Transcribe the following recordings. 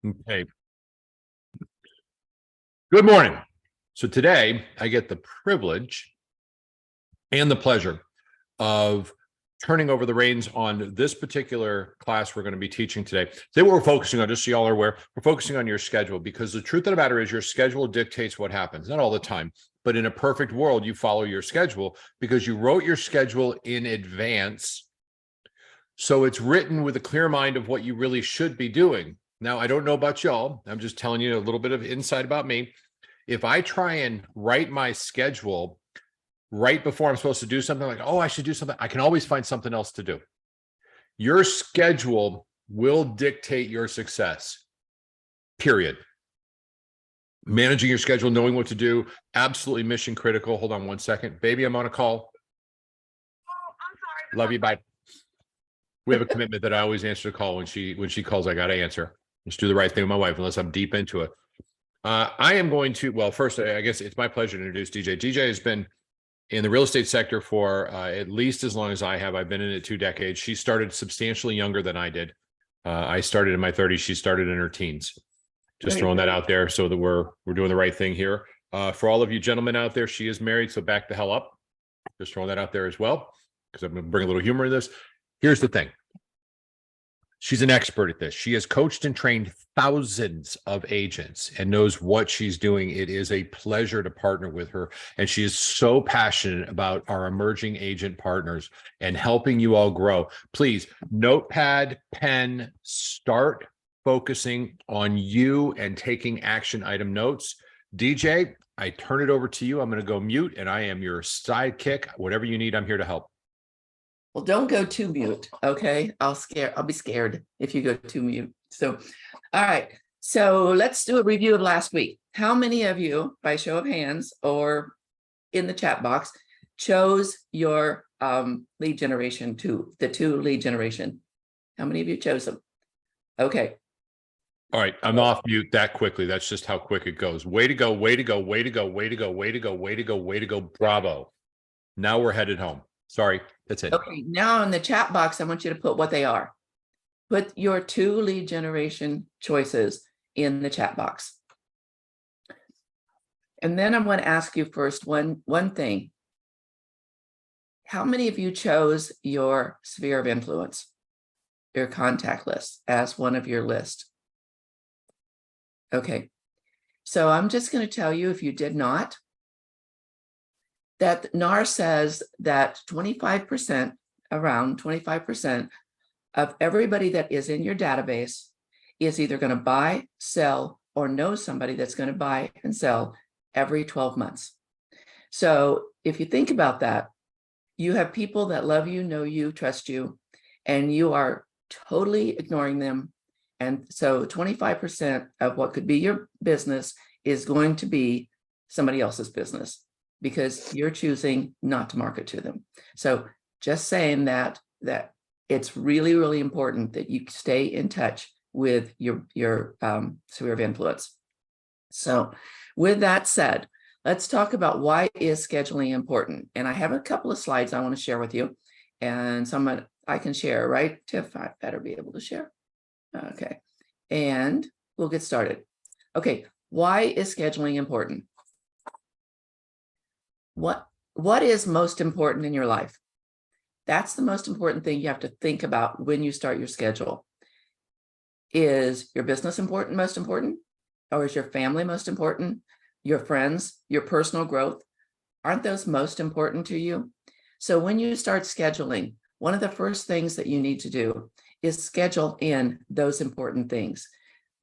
Okay. Good morning. So today I get the privilege and the pleasure of turning over the reins on this particular class we're going to be teaching today. Today, what we're focusing on, just so y'all are aware, we're focusing on your schedule, because the truth of the matter is your schedule dictates what happens. Not all the time, but in a perfect world, you follow your schedule because you wrote your schedule in advance. So it's written with a clear mind of what you really should be doing. Now, I don't know about y'all. I'm just telling you a little bit of insight about me. If I try and write my schedule right before I'm supposed to do something, like, oh, I should do something, I can always find something else to do. Your schedule will dictate your success, period. Managing your schedule, knowing what to do, absolutely mission critical. Hold on one second. Baby, I'm on a call. Oh, I'm sorry. Love you. Bye. We have a commitment that I always answer the call when she calls. I got to answer. Just do the right thing with my wife, unless I'm deep into it. I am going to, well, first, I guess it's my pleasure to introduce DJ. DJ has been in the real estate sector for at least as long as I have. I've been in it 2 decades. She started substantially younger than I did. I started in my 30s. She started in her teens. Just throwing that out there so that we're doing the right thing here. For all of you gentlemen out there, she is married, so back the hell up. Just throwing that out there as well, because I'm going to bring a little humor in this. Here's the thing. She's an expert at this. She has coached and trained thousands of agents and knows what she's doing. It is a pleasure to partner with her. And she is so passionate about our emerging agent partners and helping you all grow. Please, notepad, pen, start focusing on you and taking action item notes. DJ, I turn it over to you. I'm going to go mute, and I am your sidekick. Whatever you need, I'm here to help. Well, don't go too mute, okay? I'll be scared if you go too mute. So, all right. So let's do a review of last week. How many of you, by show of hands or in the chat box, chose your lead generation the two lead generation? How many of you chose them? Okay. All right, I'm off mute that quickly. That's just how quick it goes. Way to go, way to go, way to go, way to go, way to go, way to go, way to go. Bravo. Now we're headed home. Sorry, that's it. Okay, now in the chat box, I want you to put what they are. Put your 2 lead generation choices in the chat box. And then I'm going to ask you first one thing. How many of you chose your sphere of influence, your contact list, as one of your list? Okay, so I'm just going to tell you, if you did not, that NAR says that 25%, around 25% of everybody that is in your database is either going to buy, sell, or know somebody that's going to buy and sell every 12 months. So if you think about that, you have people that love you, know you, trust you, and you are totally ignoring them. And so 25% of what could be your business is going to be somebody else's business, because you're choosing not to market to them. So just saying that it's really, really important that you stay in touch with your sphere of influence. So with that said, let's talk about why is scheduling important. And I have a couple of slides I want to share with you, and some I can share, right? Tiff, I better be able to share. Okay, and we'll get started. Okay, why is scheduling important? What is most important in your life? That's the most important thing you have to think about when you start your schedule. Is your business most important? Or is your family most important? Your friends, your personal growth, aren't those most important to you? So when you start scheduling, one of the first things that you need to do is schedule in those important things.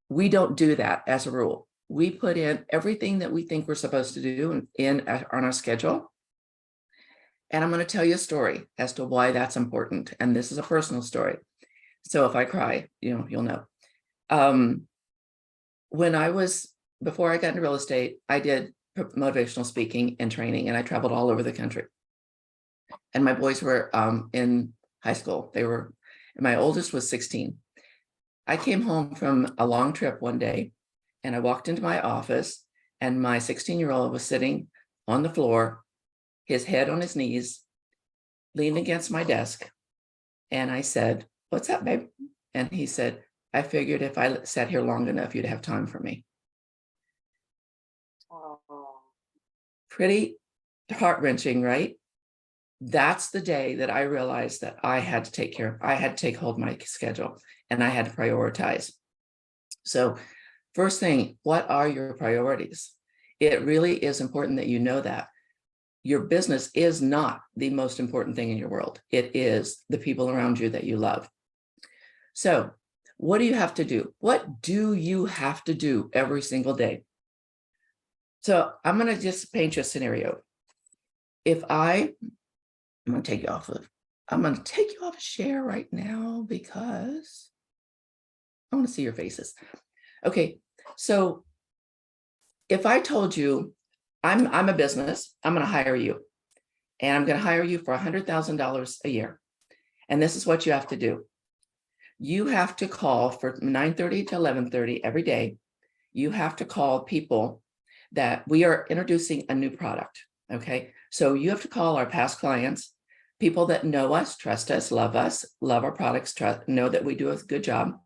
We don't do that as a rule. We put in everything that we think we're supposed to do on our schedule. And I'm going to tell you a story as to why that's important. And this is a personal story. So if I cry, you'll know. Before I got into real estate, I did motivational speaking and training, and I traveled all over the country. And my boys were in high school. My oldest was 16. I came home from a long trip one day, and I walked into my office, and my 16-year-old was sitting on the floor, his head on his knees, leaned against my desk. And I said, "What's up, babe?" And he said, I figured if I sat here long enough, you'd have time for me. Oh, Pretty heart-wrenching, right? That's the day that I realized that I had to take hold of my schedule and I had to prioritize. So first thing, what are your priorities? It really is important that you know that. Your business is not the most important thing in your world. It is the people around you that you love. So what do you have to do? What do you have to do every single day? So I'm going to just paint you a scenario. I'm going to take you off of share right now because I want to see your faces. Okay. So if I told you I'm a business, I'm going to hire you and I'm going to hire you for $100,000 a year. And this is what you have to do. You have to call from 9:30 to 11:30 every day. You have to call people that we are introducing a new product. Okay. So you have to call our past clients, people that know us, trust us, love our products, know that we do a good job.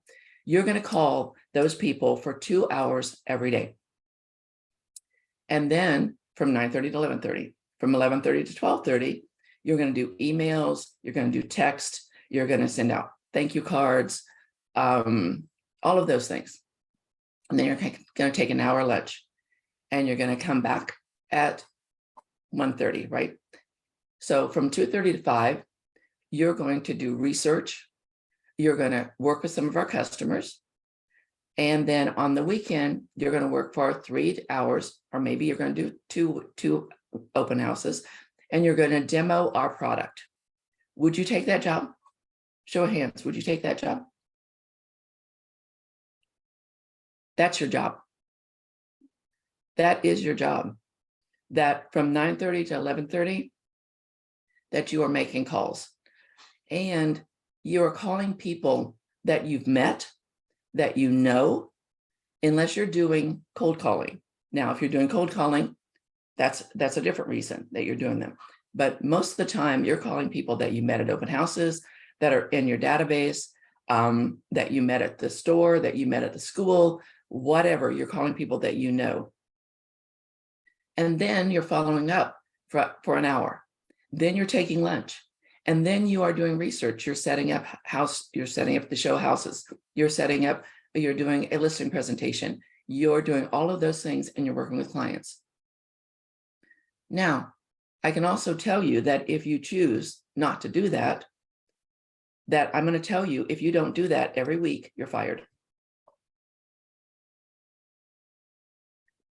You're going to call those people for 2 hours every day. And then from 9:30 to 11:30, from 11:30 to 12:30, you're going to do emails, you're going to do text, you're going to send out thank you cards, all of those things. And then you're going to take an hour lunch and you're going to come back at 1:30, right? So from 2:30 to 5, you're going to do research. You're going to work with some of our customers. And then on the weekend, you're going to work for 3 hours, or maybe you're going to do two open houses, and you're going to demo our product. Would you take that job? Show of hands. Would you take that job? That's your job. That is your job. That from 9:30 to 11:30, that you are making calls. And you are calling people that you've met, that you know, unless you're doing cold calling. Now, if you're doing cold calling, that's a different reason that you're doing them. But most of the time, you're calling people that you met at open houses, that are in your database, that you met at the store, that you met at the school, whatever. You're calling people that you know. And then you're following up for an hour. Then you're taking lunch. And then you are doing research. You're setting up the show houses. You're doing a listing presentation. You're doing all of those things and you're working with clients. Now, I can also tell you that if you choose not to do that, that I'm going to tell you, if you don't do that every week, you're fired.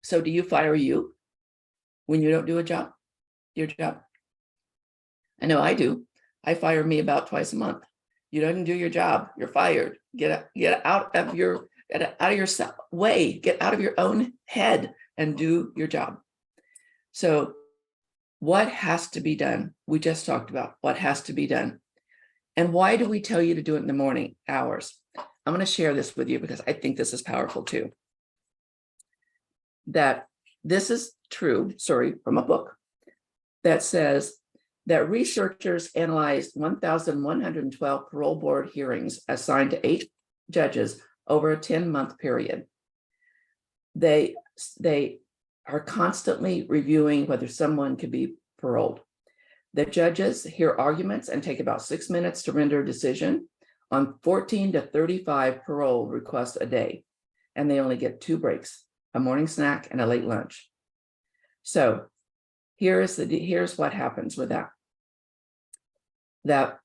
So do you fire you when you don't do your job? I know I do. I fire me about twice a month. You don't do your job, you're fired. Get out of your way, get out of your own head and do your job. So what has to be done? We just talked about what has to be done. And why do we tell you to do it in the morning hours? I'm going to share this with you because I think this is powerful too. That this is true, from a book that says that researchers analyzed 1,112 parole board hearings assigned to 8 judges over a 10-month period. They are constantly reviewing whether someone could be paroled. The judges hear arguments and take about 6 minutes to render a decision on 14 to 35 parole requests a day, and they only get 2 breaks, a morning snack and a late lunch. So here's what happens with that. That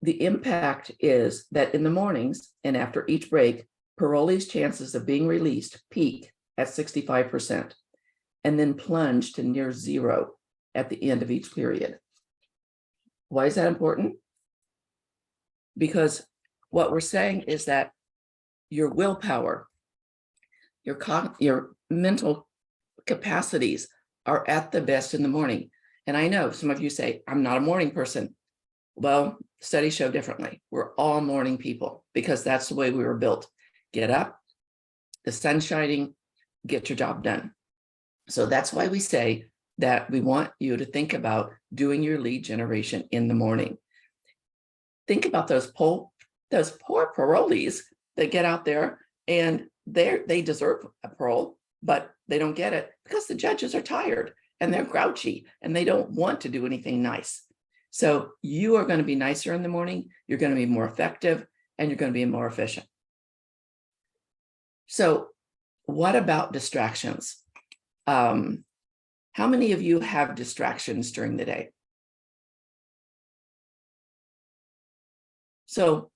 the impact is that in the mornings and after each break, parolees' chances of being released peak at 65% and then plunge to near zero at the end of each period. Why is that important? Because what we're saying is that your willpower, your mental capacities are at the best in the morning. And I know some of you say, I'm not a morning person. Well, studies show differently. We're all morning people because that's the way we were built. Get up, the sun's shining, get your job done. So that's why we say that we want you to think about doing your lead generation in the morning. Think about those poor parolees that get out there and they deserve a parole, but they don't get it because the judges are tired and they're grouchy and they don't want to do anything nice. So you are going to be nicer in the morning, you're going to be more effective, and you're going to be more efficient. So what about distractions? How many of you have distractions during the day? So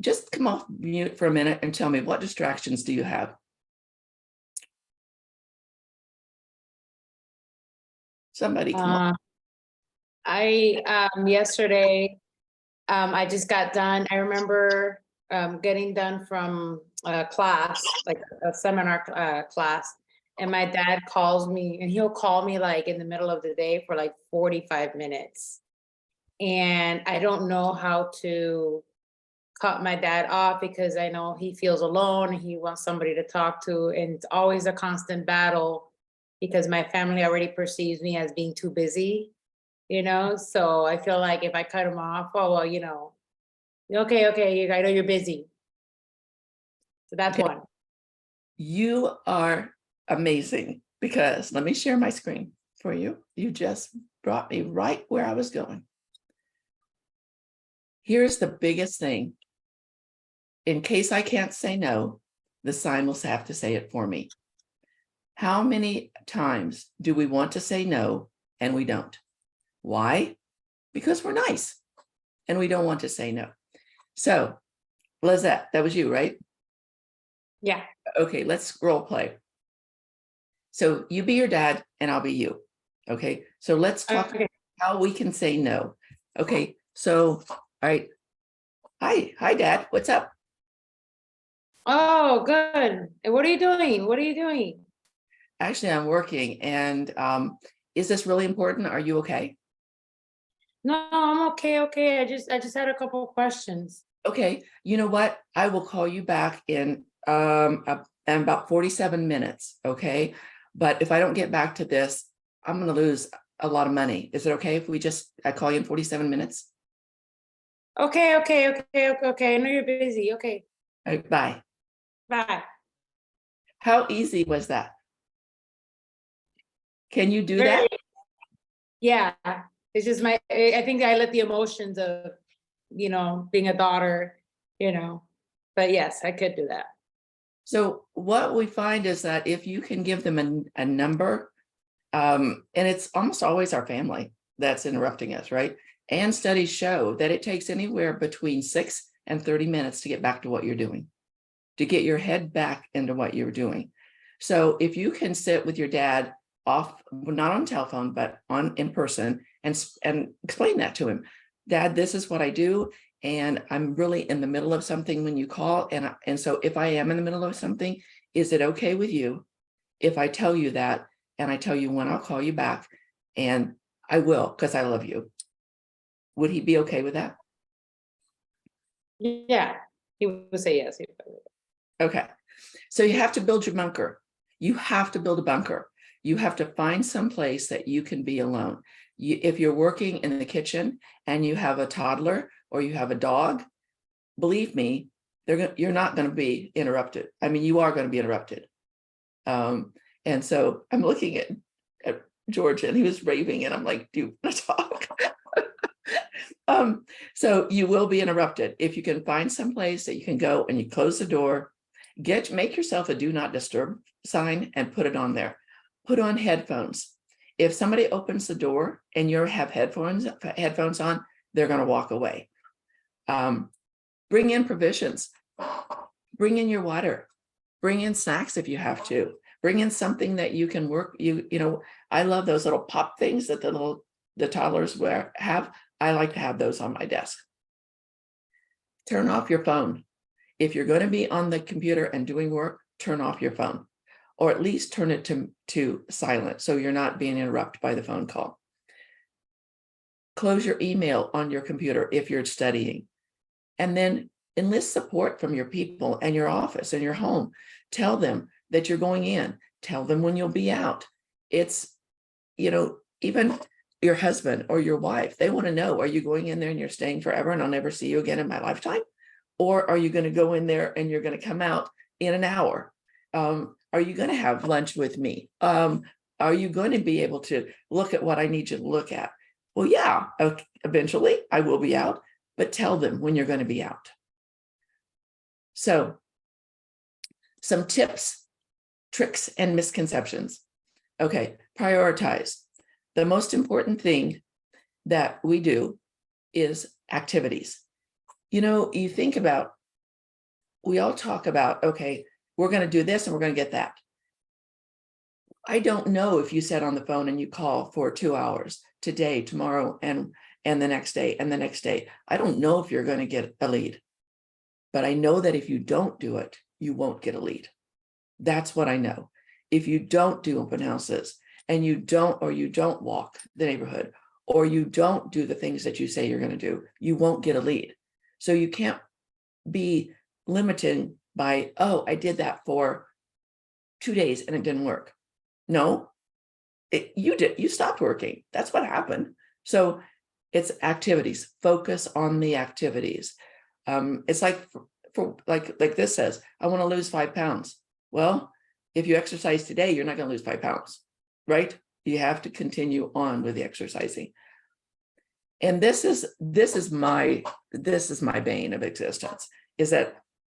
just come off mute for a minute and tell me, what distractions do you have? Somebody come on. Yesterday, I just got done. I remember getting done from a class, like a seminar class, and my dad calls me, and he'll call me like in the middle of the day for like 45 minutes. And I don't know how to cut my dad off because I know he feels alone and he wants somebody to talk to. And it's always a constant battle because my family already perceives me as being too busy, So I feel like if I cut him off, oh, well, okay, I know you're busy. So that's Okay. one. You are amazing, because let me share my screen for you. You just brought me right where I was going. Here's the biggest thing. In case I can't say no, the sign will have to say it for me. How many times do we want to say no and we don't? Why? Because we're nice and we don't want to say no. So, Lizette, that was you, right? Yeah. Okay, let's role play. So you be your dad and I'll be you. Okay, so let's talk Okay. how we can say no. Okay, so, all right. Hi, Dad, what's up? Oh, good. And what are you doing? What are you doing? Actually, I'm working, and is this really important? Are you okay? No, I'm okay. Okay. I just had a couple of questions. Okay, you know what? I will call you back in about 47 minutes, okay? But if I don't get back to this, I'm gonna lose a lot of money. Is it okay if I call you in 47 minutes? Okay. I know you're busy. Okay. All right, bye. Bye. How easy was that? Can you do that? Yeah. It's just I think I let the emotions of, being a daughter, but yes, I could do that. So what we find is that if you can give them a number, and it's almost always our family that's interrupting us, right? And studies show that it takes anywhere between 6 and 30 minutes to get back to what you're doing, to get your head back into what you're doing. So if you can sit with your dad off, not on telephone, but in person, and explain that to him. Dad, this is what I do, and I'm really in the middle of something when you call. And so if I am in the middle of something, is it okay with you if I tell you that, and I tell you when I'll call you back, and I will, because I love you. Would he be okay with that? Yeah, he would say yes. Okay. So you have to build your bunker. You have to build a bunker. You have to find some place that you can be alone. If you're working in the kitchen and you have a toddler or you have a dog, believe me, you're not going to be interrupted. I mean, you are going to be interrupted. And so I'm looking at George, and he was raving, and I'm like, do you want to talk? So you will be interrupted. If you can find some place that you can go and you close the door, make yourself a do not disturb sign and put it on there. Put on headphones. If somebody opens the door and you have headphones on, they're going to walk away. Bring in provisions. Bring in your water. Bring in snacks if you have to. Bring in something that you can work. I love those little pop things that the toddlers have. I like to have those on my desk. Turn off your phone. If you're going to be on the computer and doing work, turn off your phone, or at least turn it to silent so you're not being interrupted by the phone call. Close your email on your computer if you're studying, and then enlist support from your people and your office and your home. Tell them that you're going in. Tell them when you'll be out. It's, even your husband or your wife, they want to know, are you going in there and you're staying forever and I'll never see you again in my lifetime? Or are you going to go in there and you're going to come out in an hour? Are you going to have lunch with me? Are you going to be able to look at what I need you to look at? Well, yeah, eventually I will be out, but tell them when you're going to be out. So some tips, tricks, and misconceptions. Okay, prioritize. The most important thing that we do is activities. You know, you think about, we all talk about, okay, we're going to do this and we're going to get that. I don't know if you sit on the phone and you call for 2 hours today, tomorrow, and the next day, and the next day. I don't know if you're going to get a lead, but I know that if you don't do it, you won't get a lead. That's what I know. If you don't do open houses and you don't walk the neighborhood, or you don't do the things that you say you're going to do, you won't get a lead. So you can't be limited by, oh, I did that for 2 days and it didn't work. No, you stopped working. That's what happened. So it's activities. Focus on the activities. It's like like this says, I want to lose 5 pounds. Well, if you exercise today, you're not going to lose 5 pounds, right? You have to continue on with the exercising. And this is my bane of existence, is that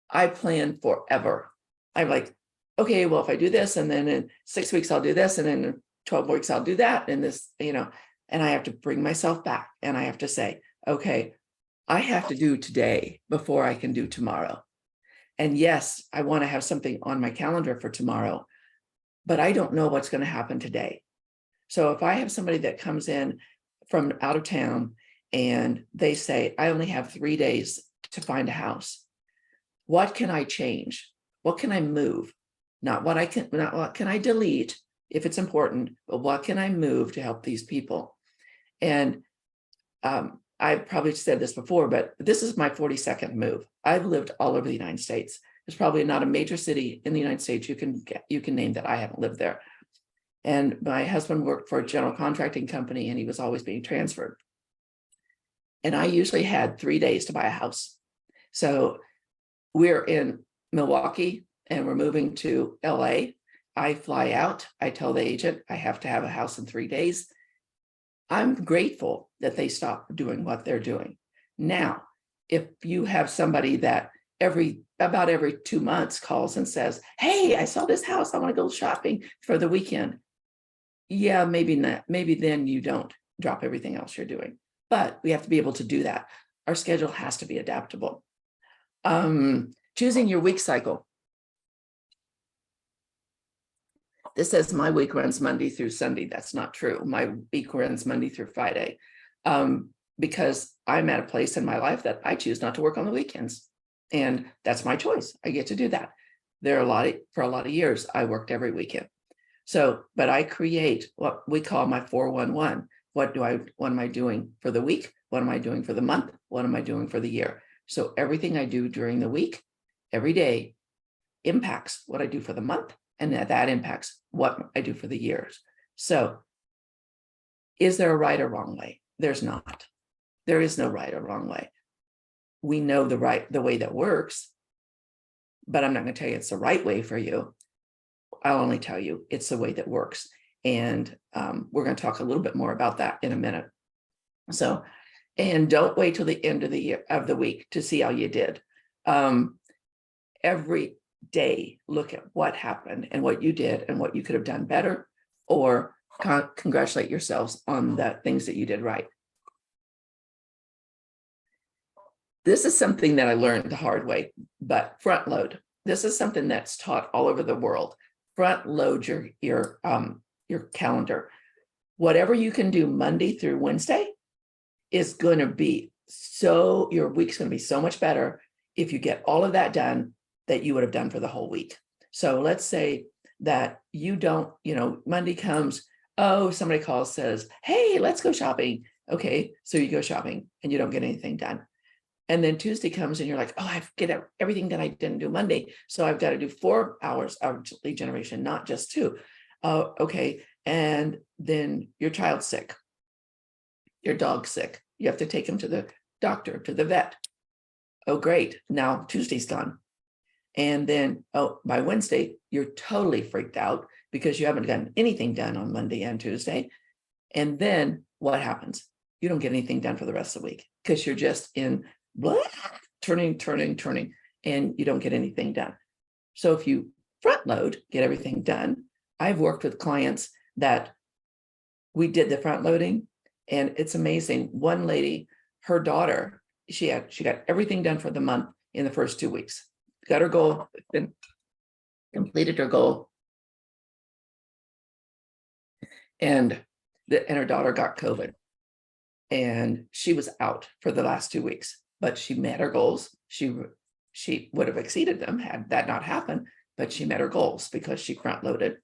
I plan forever. I'm like, okay, well, if I do this, and then in 6 weeks, I'll do this, and then in 12 weeks, I'll do that. And this, and I have to bring myself back, and I have to say, okay, I have to do today before I can do tomorrow. And yes, I want to have something on my calendar for tomorrow, but I don't know what's going to happen today. So if I have somebody that comes in from out of town and they say, I only have 3 days to find a house, what can I change? What can I move? Not what can I delete if it's important, but what can I move to help these people? And I've probably said this before, but this is my 42nd move. I've lived all over the United States. There's probably not a major city in the United States you can name that I haven't lived there. And my husband worked for a general contracting company, and he was always being transferred. And I usually had 3 days to buy a house. So we're in Milwaukee and we're moving to LA. I fly out. I tell the agent I have to have a house in 3 days. I'm grateful that they stopped doing what they're doing. Now, if you have somebody that about every 2 months calls and says, hey, I saw this house, I want to go shopping for the weekend. Yeah, maybe not. Maybe then you don't drop everything else you're doing. But we have to be able to do that. Our schedule has to be adaptable. Choosing your week cycle. This says my week runs Monday through Sunday. That's not true. My week runs Monday through Friday, because I'm at a place in my life that I choose not to work on the weekends. And that's my choice. I get to do that. For a lot of years, I worked every weekend. So, but I create what we call my 411. What am I doing for the week? What am I doing for the month? What am I doing for the year? So everything I do during the week, every day, impacts what I do for the month, and that impacts what I do for the years. So is there a right or wrong way? There's not. There is no right or wrong way. We know the way that works, but I'm not going to tell you it's the right way for you. I'll only tell you it's the way that works. And we're going to talk a little bit more about that in a minute. So, and don't wait till the end of the week to see how you did. Every day, look at what happened and what you did and what you could have done better, or congratulate yourselves on the things that you did right. This is something that I learned the hard way, but front load. This is something that's taught all over the world. Front load your calendar. Whatever you can do Monday through Wednesday is going to be your week's going to be so much better if you get all of that done that you would have done for the whole week. So let's say that you don't, Monday comes, somebody calls, says, hey, let's go shopping. Okay, so you go shopping and you don't get anything done. And then Tuesday comes and you're like, I get everything that I didn't do Monday. So I've got to do 4 hours of lead generation, not just 2. Okay. And then your child's sick. Your dog's sick. You have to take him to the doctor, to the vet. Oh, great. Now Tuesday's gone. And then, oh, by Wednesday, you're totally freaked out because you haven't gotten anything done on Monday and Tuesday. And then what happens? You don't get anything done for the rest of the week because you're just in blah, turning, and you don't get anything done. So if you front load, get everything done. I've worked with clients that we did the front loading, and it's amazing. One lady, her daughter, she got everything done for the month in the first 2 weeks. Got her goal, completed her goal. And her daughter got COVID. And she was out for the last 2 weeks, but she met her goals. She would have exceeded them had that not happened, but she met her goals because she front loaded.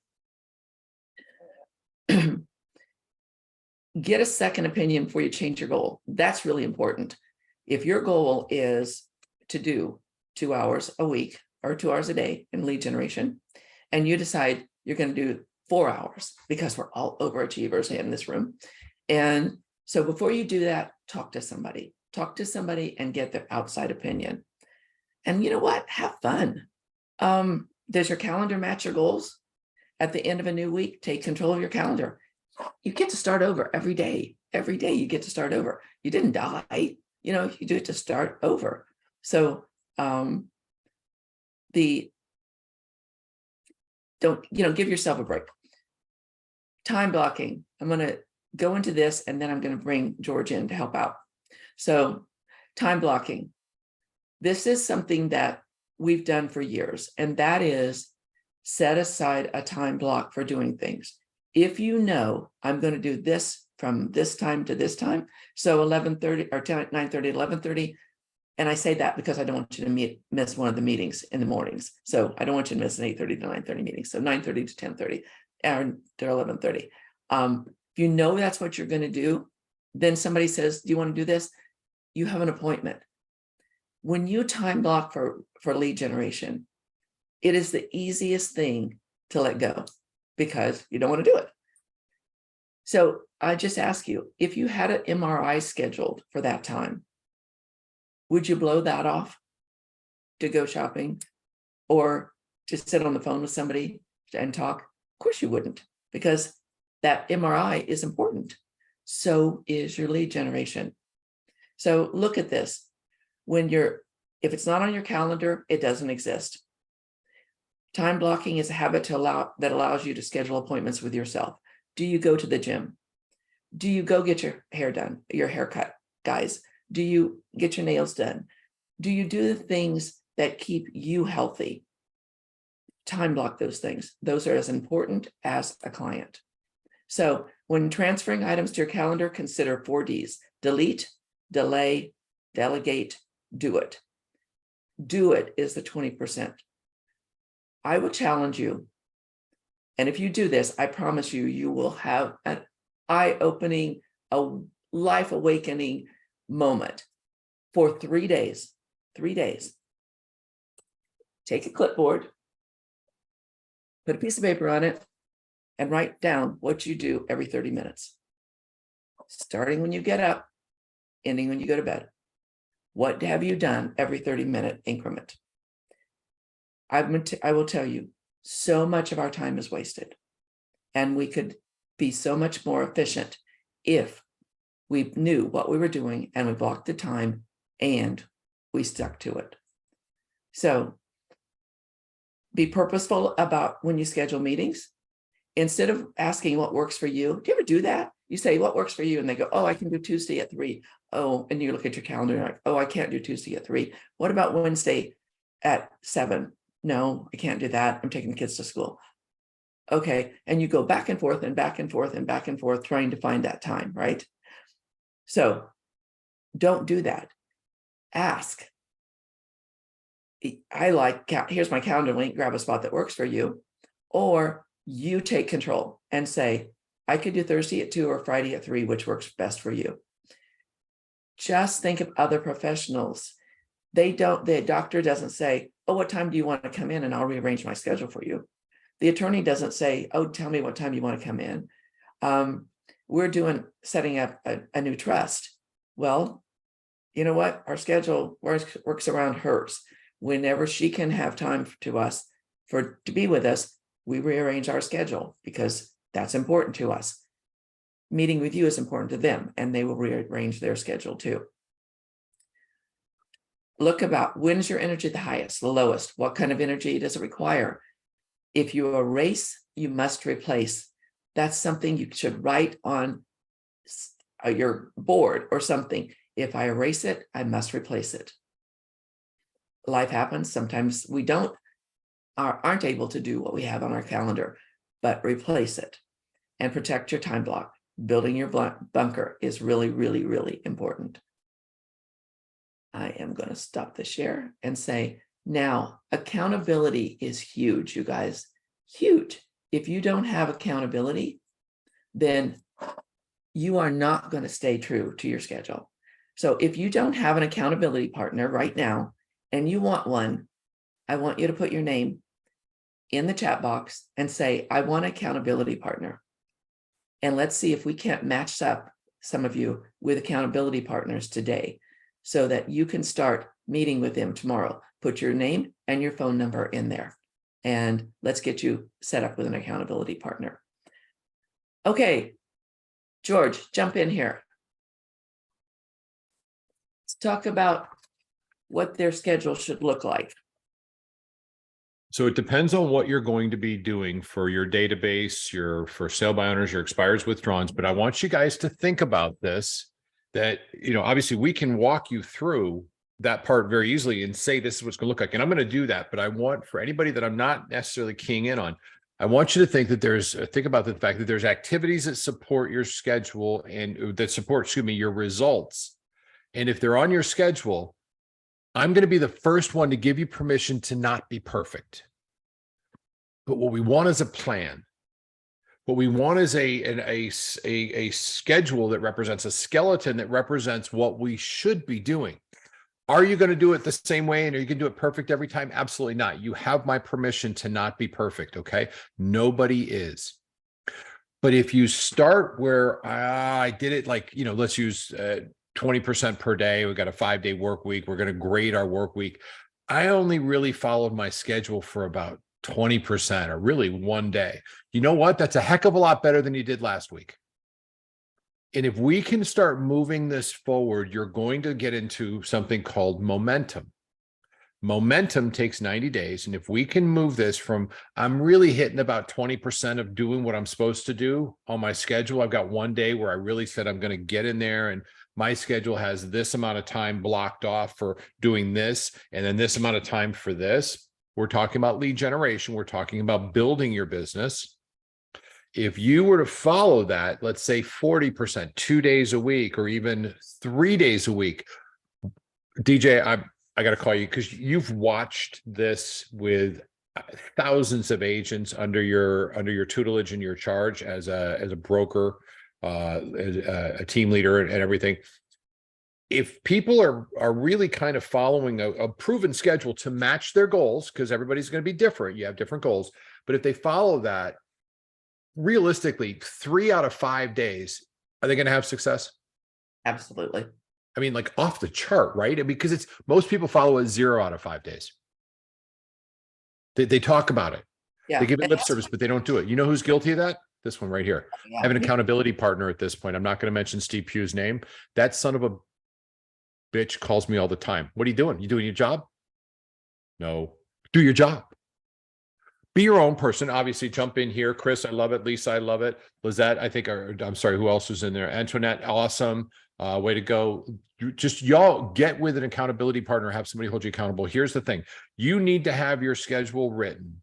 Get a second opinion before you change your goal. That's really important. If your goal is to do 2 hours a week or 2 hours a day in lead generation, and you decide you're going to do 4 hours because we're all overachievers in this room. And so before you do that, talk to somebody and get their outside opinion. And you know what? Have fun. Does your calendar match your goals? At the end of a new week, take control of your calendar. You get to start over every day. Every day you get to start over. You didn't die, you do it to start over. So don't, give yourself a break. Time blocking. I'm going to go into this and then I'm going to bring George in to help out. So time blocking. This is something that we've done for years, and that is set aside a time block for doing things. If you know I'm going to do this from this time to this time, so 11:30 or 9:30, 11:30, and I say that because I don't want you to miss one of the meetings in the mornings. So I don't want you to miss an 8:30 to 9:30 meeting. So 9:30 to 10:30 and to 11:30. If you know that's what you're going to do, then somebody says, "Do you want to do this?" You have an appointment. When you time block for lead generation, it is the easiest thing to let go because you don't want to do it. So I just ask you, if you had an MRI scheduled for that time, would you blow that off to go shopping or to sit on the phone with somebody and talk? Of course you wouldn't, because that MRI is important. So is your lead generation. So look at this. If it's not on your calendar, it doesn't exist. Time blocking is a habit that allows you to schedule appointments with yourself. Do you go to the gym? Do you go get your hair done, your haircut, guys? Do you get your nails done? Do you do the things that keep you healthy? Time block those things. Those are as important as a client. So when transferring items to your calendar, consider 4 Ds: delete, delay, delegate, do it. Do it is the 20%. I will challenge you. And if you do this, I promise you, you will have an eye-opening, a life-awakening moment for 3 days. 3 days. Take a clipboard, put a piece of paper on it, and write down what you do every 30 minutes. Starting when you get up, ending when you go to bed. What have you done every 30-minute increment? I will tell you, so much of our time is wasted, and we could be so much more efficient if we knew what we were doing and we blocked the time and we stuck to it. So be purposeful about when you schedule meetings. Instead of asking what works for you, do you ever do that? You say, what works for you? And they go, oh, I can do Tuesday at 3. Oh, and you look at your calendar and you're like, oh, I can't do Tuesday at 3. What about Wednesday at 7? No, I can't do that. I'm taking the kids to school. Okay. And you go back and forth and back and forth and back and forth trying to find that time, right? So don't do that. Ask. Here's my calendar link, grab a spot that works for you. Or you take control and say, I could do Thursday at 2 or Friday at 3, which works best for you. Just think of other professionals. The doctor doesn't say, oh, what time do you want to come in? And I'll rearrange my schedule for you. The attorney doesn't say, oh, tell me what time you want to come in. We're setting up a new trust. Well, you know what? Our schedule works around hers. Whenever she can have time to us to be with us, we rearrange our schedule because that's important to us. Meeting with you is important to them, and they will rearrange their schedule too. Look about when's your energy the highest, the lowest? What kind of energy does it require? If you erase, you must replace. That's something you should write on your board or something. If I erase it, I must replace it. Life happens. Sometimes we aren't able to do what we have on our calendar, but replace it and protect your time block. Building your bunker is really, really, really important. I am going to stop the share and say, now, accountability is huge, you guys, huge. If you don't have accountability, then you are not going to stay true to your schedule. So if you don't have an accountability partner right now, and you want one, I want you to put your name in the chat box and say, I want an accountability partner. And let's see if we can't match up some of you with accountability partners today so that you can start meeting with them tomorrow. Put your name and your phone number in there, and let's get you set up with an accountability partner. Okay, George, jump in here. Let's talk about what their schedule should look like. So it depends on what you're going to be doing for your database, for sale by owners, your expires withdrawals. But I want you guys to think about this, that, obviously we can walk you through that part very easily and say, this is what's going to look like. And I'm going to do that. But I want, for anybody that I'm not necessarily keying in on, I want you to think that think about the fact that there's activities that support your schedule and that support, your results. And if they're on your schedule, I'm going to be the first one to give you permission to not be perfect. But what we want is a plan. What we want is a schedule that represents a skeleton that represents what we should be doing. Are you going to do it the same way? And are you going to do it perfect every time? Absolutely not. You have my permission to not be perfect. Okay. Nobody is. But if you start where I did it, like, let's use 20% per day. We've got a 5-day work week. We're going to grade our work week. I only really followed my schedule for about 20% or really one day. You know what? That's a heck of a lot better than you did last week. And if we can start moving this forward, you're going to get into something called momentum. Momentum takes 90 days. And if we can move this from, I'm really hitting about 20% of doing what I'm supposed to do on my schedule. I've got one day where I really said I'm going to get in there, and my schedule has this amount of time blocked off for doing this, and then this amount of time for this. We're talking about lead generation. We're talking about building your business. If you were to follow that, let's say 40%, 2 days a week, or even 3 days a week, DJ, I got to call you because you've watched this with thousands of agents under your tutelage and your charge as a broker, as a team leader and everything. If people are really kind of following a proven schedule to match their goals, because everybody's going to be different, you have different goals, but if they follow that, realistically, 3 out of 5 days, are they going to have success? Absolutely. I mean, like off the chart, right? Because most people follow it 0 out of 5 days. They talk about it. Yeah. They give it lip service, but they don't do it. You know who's guilty of that? This one right here. Yeah. I have an accountability partner at this point. I'm not going to mention Steve Pugh's name. That son of a bitch calls me all the time. What are you doing? You doing your job? No. Do your job. Be your own person. Obviously, jump in here. Chris, I love it. Lisa, I love it. Lizette, I think, I'm sorry, who else was in there? Antoinette, awesome. Way to go. Y'all get with an accountability partner, have somebody hold you accountable. Here's the thing. You need to have your schedule written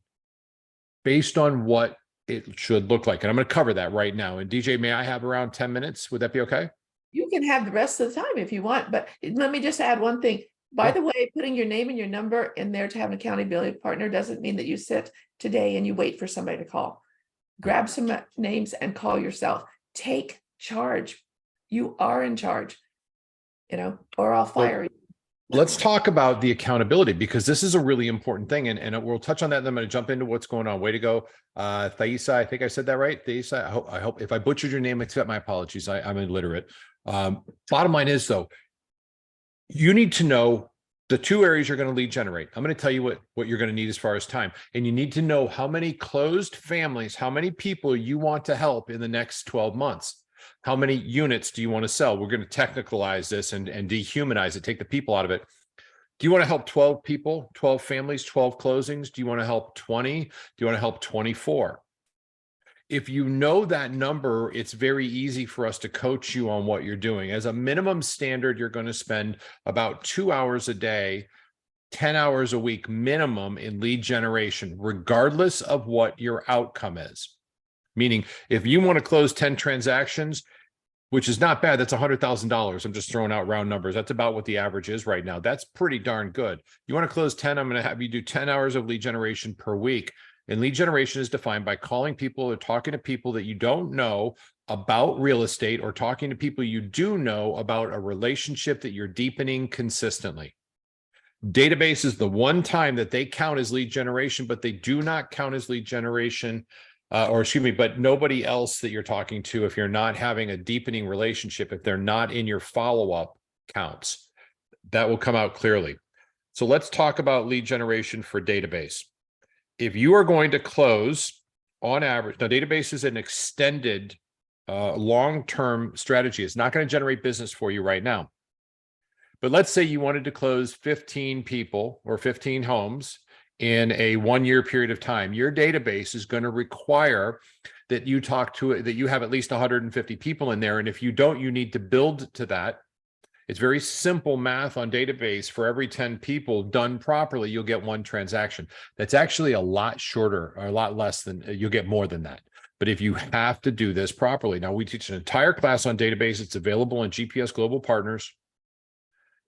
based on what it should look like. And I'm going to cover that right now. And DJ, may I have around 10 minutes? Would that be okay? You can have the rest of the time if you want, but let me just add one thing. By the way, putting your name and your number in there to have an accountability partner doesn't mean that you sit today and you wait for somebody to call. Grab some names and call yourself. Take charge. You are in charge, or I'll fire you. Let's talk about the accountability, because this is a really important thing. And we'll touch on that. And I'm going to jump into what's going on. Way to go. Thaisa, I think I said that right. Thaisa, I hope if I butchered your name, accept my apologies. I'm illiterate. Bottom line is though, you need to know the two areas you're going to lead generate. I'm going to tell you what you're going to need as far as time. And you need to know how many closed families, how many people you want to help in the next 12 months. How many units do you want to sell? We're going to technicalize this and dehumanize it, take the people out of it. Do you want to help 12 people, 12 families, 12 closings? Do you want to help 20? Do you want to help 24? If you know that number, it's very easy for us to coach you on what you're doing. As a minimum standard, you're going to spend about 2 hours a day, 10 hours a week minimum in lead generation, regardless of what your outcome is. Meaning, if you want to close 10 transactions, which is not bad, that's $100,000. I'm just throwing out round numbers. That's about what the average is right now. That's pretty darn good. You want to close 10, I'm going to have you do 10 hours of lead generation per week. And lead generation is defined by calling people or talking to people that you don't know about real estate, or talking to people you do know about a relationship that you're deepening consistently. Database is the one time that they count as lead generation, but they do not count as lead generation, but nobody else that you're talking to, if you're not having a deepening relationship, if they're not in your follow-up counts, that will come out clearly. So let's talk about lead generation for database. If you are going to close on average, now database is an extended long-term strategy. It's not going to generate business for you right now. But let's say you wanted to close 15 people or 15 homes in a 1-year period of time. Your database is going to require that you that you have at least 150 people in there. And if you don't, you need to build to that. It's very simple math on database. For every 10 people done properly, you'll get 1 transaction. That's actually a lot shorter, or a lot less than, you'll get more than that. But if you have to do this properly, now we teach an entire class on database. It's available on GPS Global Partners,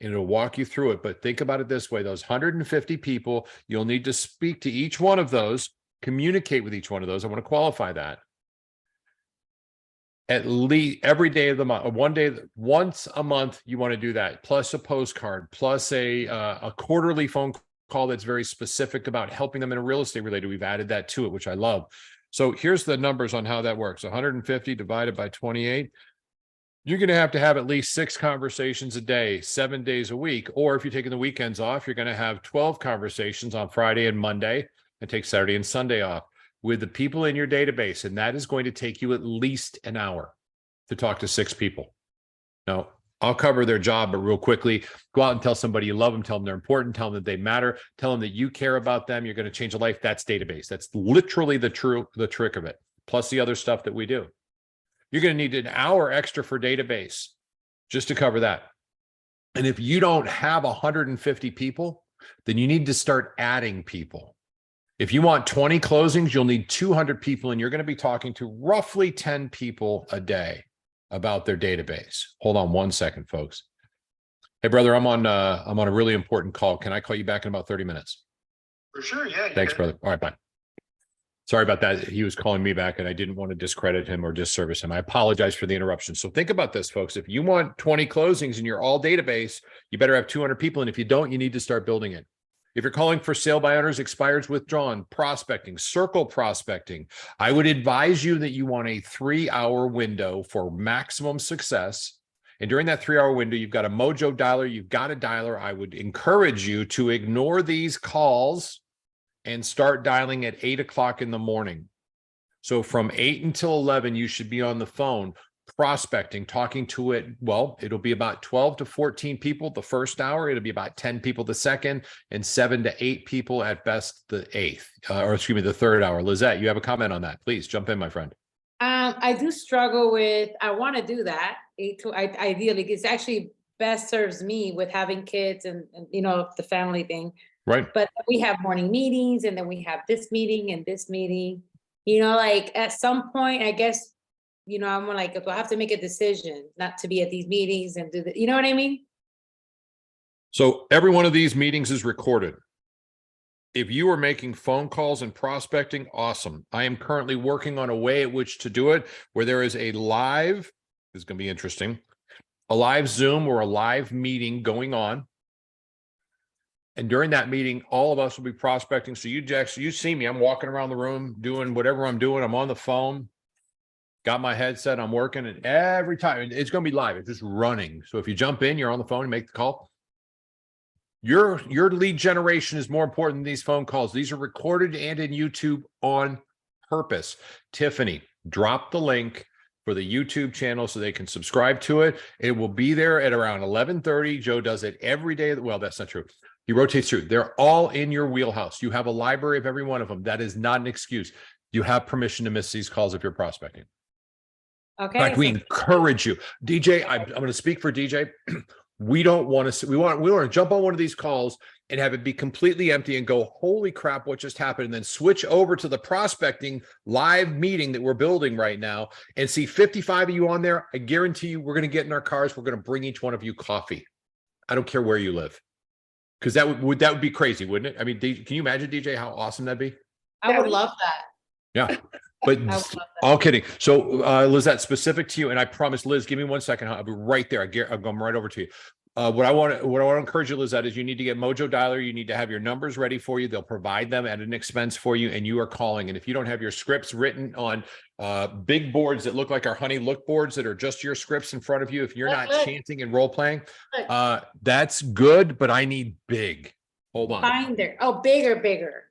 and it'll walk you through it. But think about it this way: those 150 people, you'll need to speak to each one of those, communicate with each one of those. I want to qualify that. At least every day of the month, once a month, you want to do that, plus a postcard, plus a quarterly phone call that's very specific about helping them in a real estate related. We've added that to it, which I love. So here's the numbers on how that works. 150 divided by 28. You're going to have at least 6 conversations a day, 7 days a week. Or if you're taking the weekends off, you're going to have 12 conversations on Friday and Monday, and take Saturday and Sunday off with the people in your database. And that is going to take you at least an hour to talk to 6 people. Now, I'll cover their job, but real quickly, go out and tell somebody you love them, tell them they're important, tell them that they matter, tell them that you care about them, you're going to change a life. That's database. That's literally the trick of it, plus the other stuff that we do. You're going to need an hour extra for database just to cover that. And if you don't have 150 people, then you need to start adding people. If you want 20 closings, you'll need 200 people, and you're going to be talking to roughly 10 people a day about their database. Hold on one second, folks. Hey, brother, I'm on a really important call. Can I call you back in about 30 minutes? For sure, yeah. Thanks, brother. All right, bye. Sorry about that. He was calling me back, and I didn't want to discredit him or disservice him. I apologize for the interruption. So think about this, folks. If you want 20 closings and you're all database, you better have 200 people. And if you don't, you need to start building it. If you're calling for sale by owners, expireds, withdrawn, prospecting, circle prospecting, I would advise you that you want a 3-hour window for maximum success. And during that 3-hour window, you've got a mojo dialer, you've got a dialer. I would encourage you to ignore these calls and start dialing at 8 o'clock in the morning. So from 8 until 11, you should be on the phone prospecting, talking to it. Well, it'll be about 12 to 14 people the first hour. It'll be about 10 people the second, and 7 to 8 people at best the the third hour. Lizette, you have a comment on that? Please jump in, my friend. I do struggle with, I want to do that. Ideally, it's actually best serves me with having kids and the family thing. Right. But we have morning meetings, and then we have this meeting and this meeting, like at some point, I guess, I'm like, I have to make a decision not to be at these meetings and do the, you know what I mean? So every one of these meetings is recorded. If you are making phone calls and prospecting, awesome. I am currently working on a way at which to do it, where there is a live, this is going to be interesting, a live Zoom or a live meeting going on. And during that meeting, all of us will be prospecting. So you see me, I'm walking around the room doing whatever I'm doing. I'm on the phone, got my headset, I'm working, and every time it's going to be live. It's just running. So if you jump in, you're on the phone and make the call. Your lead generation is more important than these phone calls. These are recorded and in YouTube on purpose. Tiffany, drop the link for the YouTube channel so they can subscribe to it. It will be there at around 11:30. Joe does it every day. Well, that's not true. He rotates through. They're all in your wheelhouse. You have a library of every one of them. That is not an excuse. You have permission to miss these calls if you're prospecting. In Okay. fact, we so- encourage you. DJ, I'm going to speak for DJ. We don't want to, we want to jump on one of these calls and have it be completely empty and go, holy crap, what just happened? And then switch over to the prospecting live meeting that we're building right now and see 55 of you on there. I guarantee you, we're going to get in our cars. We're going to bring each one of you coffee. I don't care where you live. Because that would be crazy, wouldn't it? I mean, can you imagine, DJ, how awesome that'd be? I would love that. Yeah. But I would love that. all kidding. So, Lizette, specific to you, and I promise, Liz, give me 1 second. I'll be right there. I'll come right over to you. What I want to encourage you, Lizette, is you need to get Mojo Dialer. You need to have your numbers ready for you. They'll provide them at an expense for you, and you are calling. And if you don't have your scripts written on big boards that look like our Honey Look boards that are just your scripts in front of you, if you're not Look. chanting and role playing, Look. that's good. But I need big. Hold on. Binder. Oh, bigger.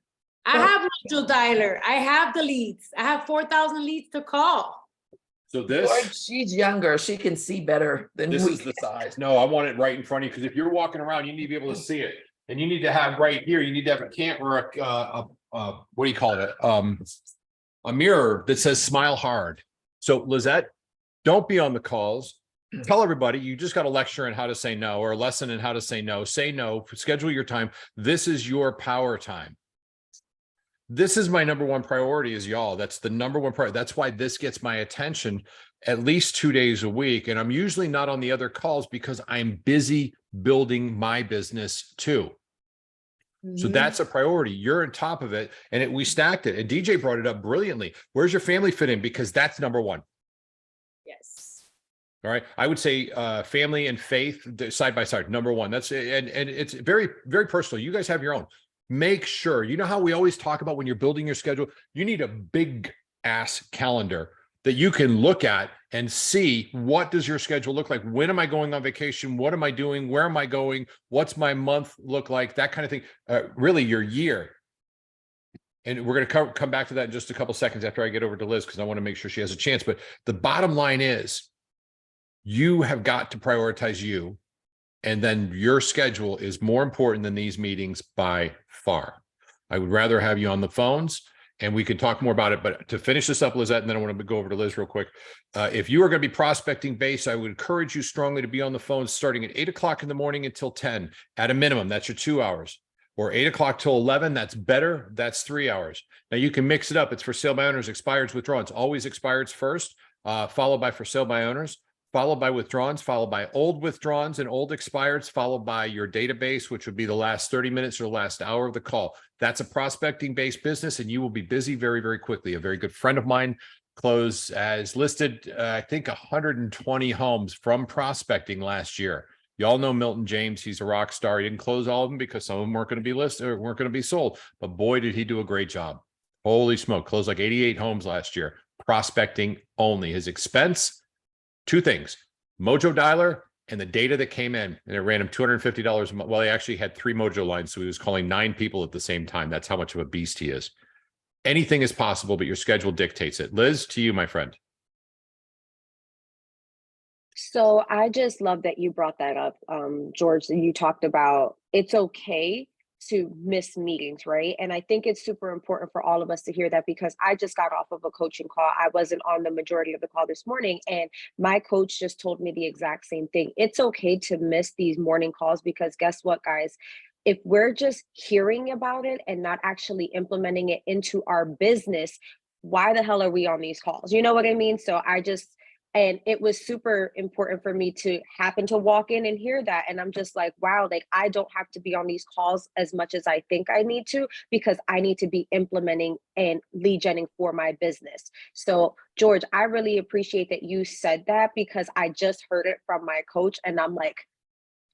I have Mojo Dialer. I have the leads. I have 4,000 leads to call. So George, this. she's younger. She can see better than This we is the can. size. No, I want it right in front of you, because if you're walking around, you need to be able to see it. And you need to have right here, you need to have a camera, what do you call it? A mirror that says smile hard. So Lizette, don't be on the calls. Tell everybody you just got a lecture on how to say no, or a lesson in how to say no. Say no, schedule your time. This is your power time. This is my number one priority is y'all. That's the number one priority. That's why this gets my attention at least 2 days a week. And I'm usually not on the other calls because I'm busy building my business too. So Mhm. that's a priority. You're on top of it. And we stacked it. And DJ brought it up brilliantly. Where's your family fit in? Because that's number one. Yes. All right. I would say family and faith side by side, number one. That's and it's very, very personal. You guys have your own. Make sure, you know how we always talk about when you're building your schedule, you need a big ass calendar that you can look at and see what does your schedule look like? When am I going on vacation? What am I doing? Where am I going? What's my month look like? That kind of thing. Really your year. And we're going to come back to that in just a couple seconds after I get over to Liz, because I want to make sure she has a chance. But the bottom line is you have got to prioritize you. And then your schedule is more important than these meetings by far. I would rather have you on the phones and we can talk more about it. But to finish this up, Lizette, and then I want to go over to Liz real quick. If you are going to be prospecting based, I would encourage you strongly to be on the phone starting at 8 o'clock in the morning until 10 at a minimum. That's your 2 hours. Or 8 o'clock till 11. That's better. That's 3 hours. Now you can mix it up. It's for sale by owners, expireds, withdrawals. Always expireds first, followed by for sale by owners, followed by withdrawals, followed by old withdrawals and old expireds, followed by your database, which would be the last 30 minutes or the last hour of the call. That's a prospecting based business, and you will be busy very, very quickly. A very good friend of mine closed as listed, I think 120 homes from prospecting last year. Y'all know Milton James. He's a rock star. He didn't close all of them because some of them weren't going to be listed or weren't going to be sold. But boy, did he do a great job. Holy smoke. Closed like 88 homes last year. Prospecting only. His expense, two things: Mojo Dialer and the data that came in. And it ran him $250 a month. Well, he actually had 3 Mojo lines. So he was calling 9 people at the same time. That's how much of a beast he is. Anything is possible, but your schedule dictates it. Liz, to you, my friend. So I just love that you brought that up, George. And you talked about it's okay to miss meetings, right? And I think it's super important for all of us to hear that, because I just got off of a coaching call. I wasn't on the majority of the call this morning, and my coach just told me the exact same thing. It's okay to miss these morning calls, because guess what, guys? If we're just hearing about it and not actually implementing it into our business, why the hell are we on these calls? You know what I mean? So and it was super important for me to happen to walk in and hear that. And I'm just like, wow, like I don't have to be on these calls as much as I think I need to, because I need to be implementing and lead genning for my business. So George, I really appreciate that you said that, because I just heard it from my coach and I'm like,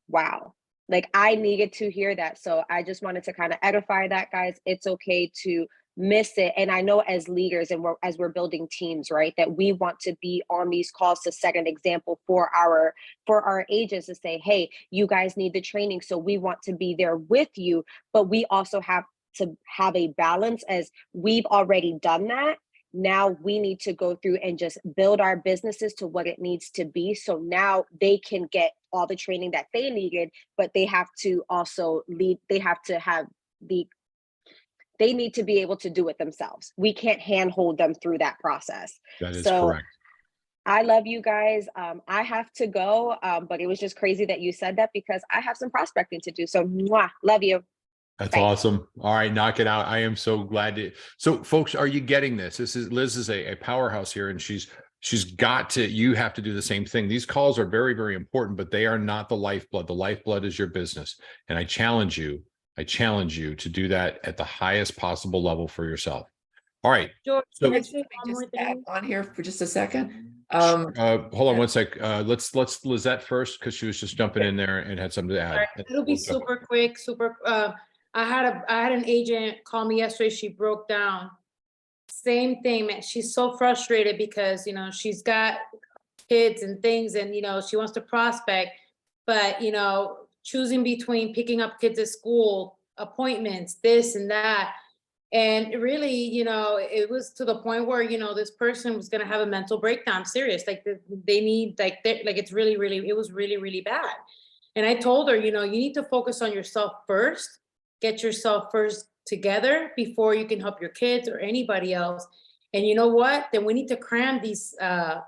wow, like I needed to hear that. So I just wanted to kind of edify that, guys. It's okay to miss it. And I know as leaders and as we're building teams, right, that we want to be on these calls to set an example for our agents to say, hey, you guys need the training, so we want to be there with you. But we also have to have a balance, as we've already done that. Now we need to go through and just build our businesses to what it needs to be. So now they can get all the training that they needed, but they have to also lead, they need to be able to do it themselves. We can't handhold them through that process. That is So correct. I love you guys. I have to go, but it was just crazy that you said that because I have some prospecting to do. So mwah, love you. That's Thanks. awesome. All right, knock it out. I am so glad to. So folks, are you getting this? Liz is a powerhouse here, and she's got to, you have to do the same thing. These calls are very, very important, but they are not the lifeblood. The lifeblood is your business. And I challenge you to do that at the highest possible level for yourself. All right. George, So- can I Just say one more add thing? on here for just a second. Hold on one sec. Let's Lizette first, because she was just jumping in there and had something to add. It'll be super quick, I had an agent call me yesterday. She broke down. Same thing, man. She's so frustrated because, she's got kids and things and, she wants to prospect, but, choosing between picking up kids at school, appointments, this and that. And really, it was to the point where, this person was going to have a mental breakdown, serious, like they need, it's really, really, it was really, really bad. And I told her, you need to focus on yourself first, get yourself first together before you can help your kids or anybody else. And you know what? Then we need to cram these time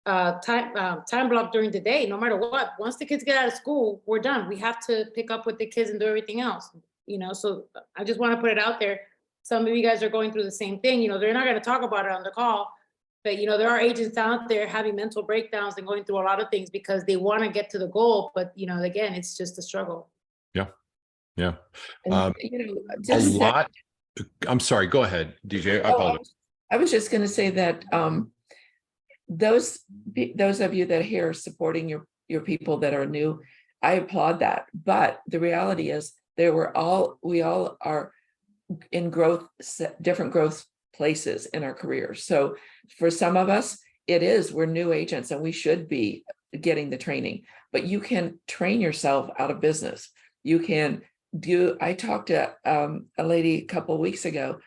block during the day, no matter what. Once the kids get out of school, we're done. We have to pick up with the kids and do everything else. So I just want to put it out there. Some of you guys are going through the same thing. They're not going to talk about it on the call, but there are agents out there having mental breakdowns and going through a lot of things because they want to get to the goal. But again, it's just a struggle. Yeah. and, A just that- lot. I'm sorry. Go ahead, DJ. I apologize. I was just going to say that those of you that are here supporting your people that are new, I applaud that. But the reality is, we all are in different growth places in our careers. So for some of us, we're new agents and we should be getting the training. But you can train yourself out of business. You can I talked to a lady a couple of weeks ago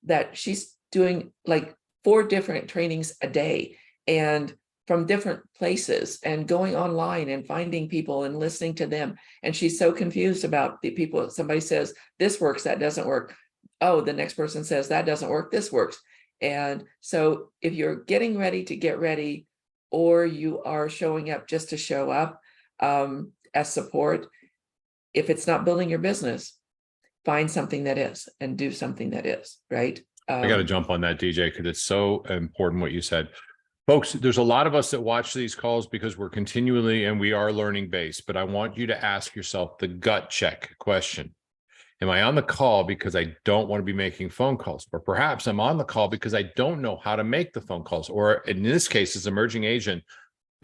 that she's doing like 4 different trainings a day and from different places and going online and finding people and listening to them. And she's so confused about the people. Somebody says, this works, that doesn't work. Oh, the next person says that doesn't work, this works. And so if you're getting ready to get ready, or you are showing up just to show up as support, if it's not building your business, find something that is and do something that is, right? I got to jump on that, DJ, because it's so important what you said. Folks, there's a lot of us that watch these calls because we're continually and we are learning based, but I want you to ask yourself the gut check question. Am I on the call because I don't want to be making phone calls? Or perhaps I'm on the call because I don't know how to make the phone calls. Or in this case, as emerging agent,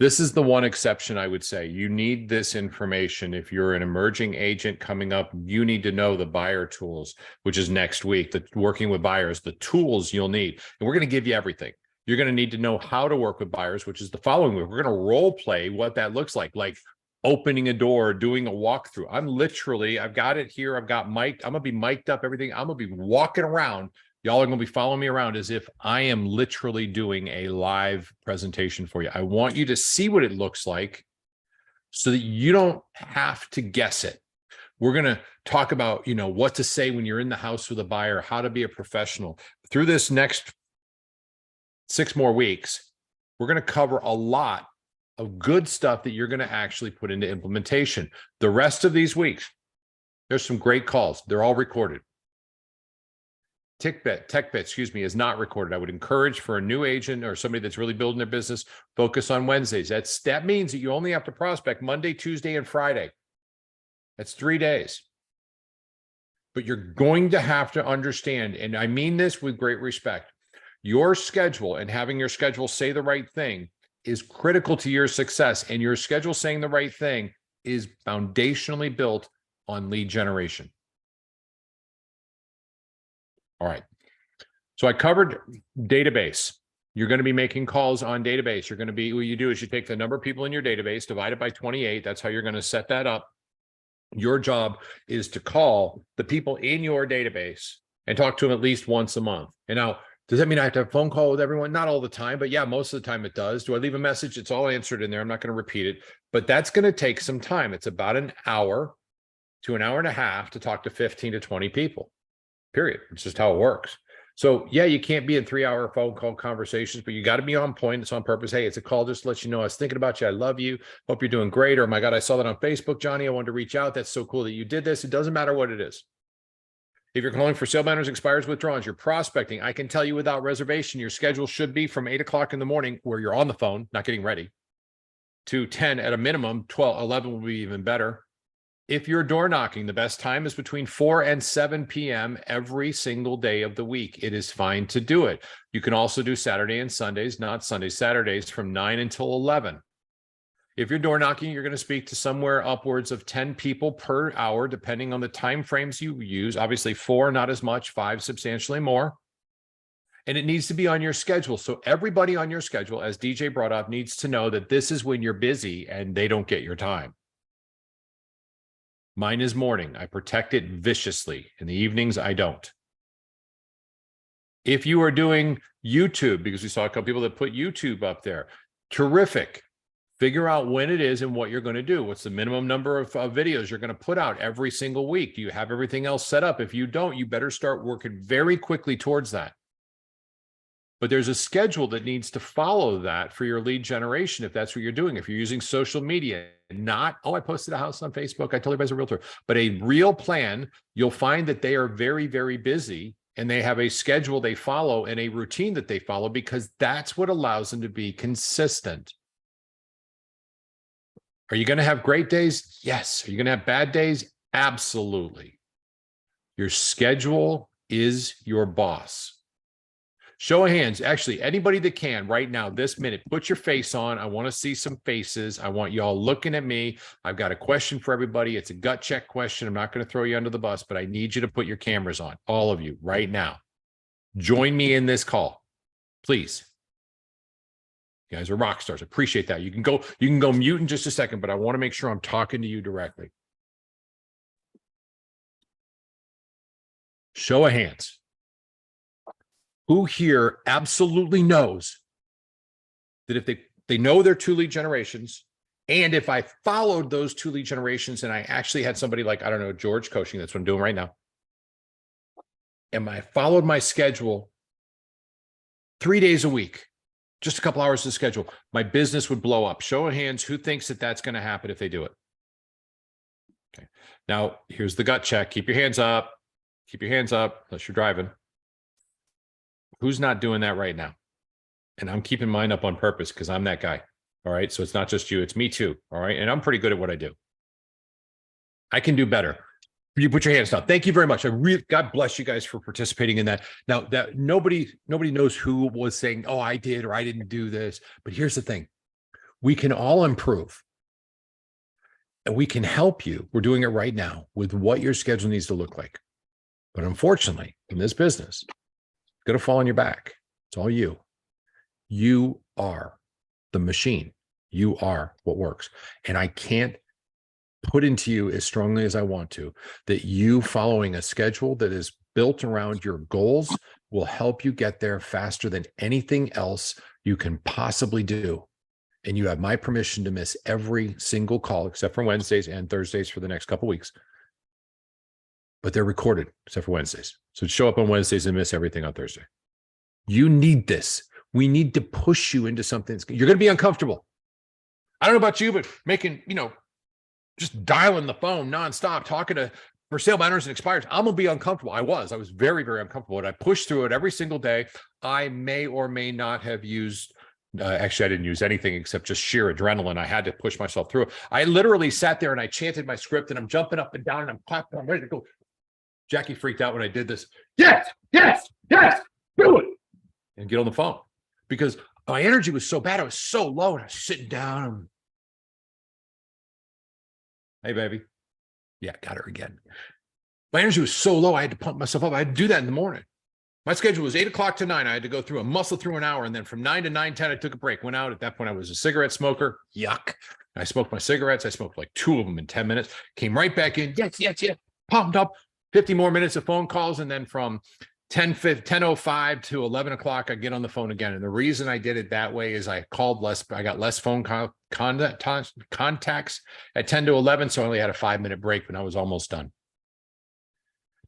this is the one exception I would say. You need this information. If you're an emerging agent coming up, you need to know the buyer tools, which is next week, the working with buyers, the tools you'll need. And we're going to give you everything. You're going to need to know how to work with buyers, which is the following week. We're going to role play what that looks like opening a door, doing a walkthrough. I've got it here. I've got mic'd. I'm going to be mic'd up, everything. I'm going to be walking around. Y'all are going to be following me around as if I am literally doing a live presentation for you. I want you to see what it looks like so that you don't have to guess it. We're going to talk about, what to say when you're in the house with a buyer, how to be a professional. Through this next 6 more weeks, we're going to cover a lot of good stuff that you're going to actually put into implementation. The rest of these weeks, there's some great calls. They're all recorded. TechBit, is not recorded. I would encourage for a new agent or somebody that's really building their business, focus on Wednesdays. That means that you only have to prospect Monday, Tuesday, and Friday. That's 3 days. But you're going to have to understand, and I mean this with great respect, your schedule and having your schedule say the right thing is critical to your success. And your schedule saying the right thing is foundationally built on lead generation. All right. So I covered database. You're going to be making calls on database. You're going to be, what you do is you take the number of people in your database, divide it by 28. That's how you're going to set that up. Your job is to call the people in your database and talk to them at least once a month. And now, does that mean I have to have a phone call with everyone? Not all the time, but yeah, most of the time it does. Do I leave a message? It's all answered in there. I'm not going to repeat it, but that's going to take some time. It's about an hour to an hour and a half to talk to 15 to 20 people, period. It's just how it works. So yeah, you can't be in 3-hour phone call conversations, but you got to be on point. It's on purpose. Hey, it's a call just to let you know I was thinking about you. I love you. Hope you're doing great. Or, my God, I saw that on Facebook, Johnny. I wanted to reach out. That's so cool that you did this. It doesn't matter what it is. If you're calling for sale banners, expires, withdrawals, you're prospecting, I can tell you without reservation, your schedule should be from 8 o'clock in the morning where you're on the phone, not getting ready, to 10 at a minimum. 12, 11 will be even better. If you're door knocking, the best time is between 4 and 7 p.m. every single day of the week. It is fine to do it. You can also do Saturday and Sundays, not Sundays, Saturdays from 9 until 11. If you're door knocking, you're going to speak to somewhere upwards of 10 people per hour, depending on the time frames you use. Obviously, 4, not as much, 5, substantially more. And it needs to be on your schedule. So everybody on your schedule, as DJ brought up, needs to know that this is when you're busy and they don't get your time. Mine is morning. I protect it viciously. In the evenings, I don't. If you are doing YouTube, because we saw a couple people that put YouTube up there, terrific. Figure out when it is and what you're going to do. What's the minimum number of videos you're going to put out every single week? Do you have everything else set up? If you don't, you better start working very quickly towards that. But there's a schedule that needs to follow that for your lead generation, if that's what you're doing. If you're using social media, not, oh, I posted a house on Facebook, I told everybody's a realtor, but a real plan, you'll find that they are very, very busy and they have a schedule they follow and a routine that they follow, because that's what allows them to be consistent. Are you going to have great days? Yes. Are you going to have bad days? Absolutely. Your schedule is your boss. Show of hands. Actually, anybody that can right now, this minute, put your face on. I want to see some faces. I want you all looking at me. I've got a question for everybody. It's a gut check question. I'm not going to throw you under the bus, but I need you to put your cameras on, all of you right now. Join me in this call, please. You guys are rock stars. Appreciate that. You can go mute in just a second, but I want to make sure I'm talking to you directly. Show of hands. Who here absolutely knows that if they know their 2 lead generations, and if I followed those 2 lead generations and I actually had somebody like, I don't know, George coaching, that's what I'm doing right now, and I followed my schedule 3 days a week, just a couple hours of schedule, my business would blow up. Show of hands, who thinks that that's going to happen if they do it? Okay. Now, here's the gut check. Keep your hands up. Keep your hands up unless you're driving. Who's not doing that right now? And I'm keeping mine up on purpose because I'm that guy. All right. So it's not just you, it's me too. All right. And I'm pretty good at what I do. I can do better. You put your hands down. Thank you very much. God bless you guys for participating in that. Now that nobody knows who was saying, oh, I did, or I didn't do this. But here's the thing. We can all improve. And we can help you. We're doing it right now with what your schedule needs to look like. But unfortunately, in this business, going to fall on your back. It's all you. You are the machine. You are what works. And I can't put into you as strongly as I want to that you following a schedule that is built around your goals will help you get there faster than anything else you can possibly do. And you have my permission to miss every single call except for Wednesdays and Thursdays for the next couple of weeks. But they're recorded except for Wednesdays. So show up on Wednesdays and miss everything on Thursday. You need this. We need to push you into something. You're going to be uncomfortable. I don't know about you, but making, just dialing the phone nonstop, talking to for sale banners and expires, I'm going to be uncomfortable. I was very, very uncomfortable. And I pushed through it every single day. I may or may not have used, actually, I didn't use anything except just sheer adrenaline. I had to push myself through it. I literally sat there and I chanted my script and I'm jumping up and down and I'm clapping. I'm ready to go. Jackie freaked out when I did this. Yes, yes, yes, do it. And get on the phone because my energy was so bad. I was so low and I was sitting down. And, hey, baby. Yeah, got her again. My energy was so low. I had to pump myself up. I had to do that in the morning. My schedule was 8 o'clock to 9. I had to go through muscle through an hour. And then from 9 to 9:10, I took a break, went out. At that point, I was a cigarette smoker. Yuck. I smoked my cigarettes. I smoked like 2 of them in 10 minutes, came right back in. Yes. Pumped up, 50 more minutes of phone calls. And then from 10:05 to 11 o'clock, I get on the phone again. And the reason I did it that way is I called less. I got less phone contacts at 10 to 11. So I only had a 5-minute break when I was almost done.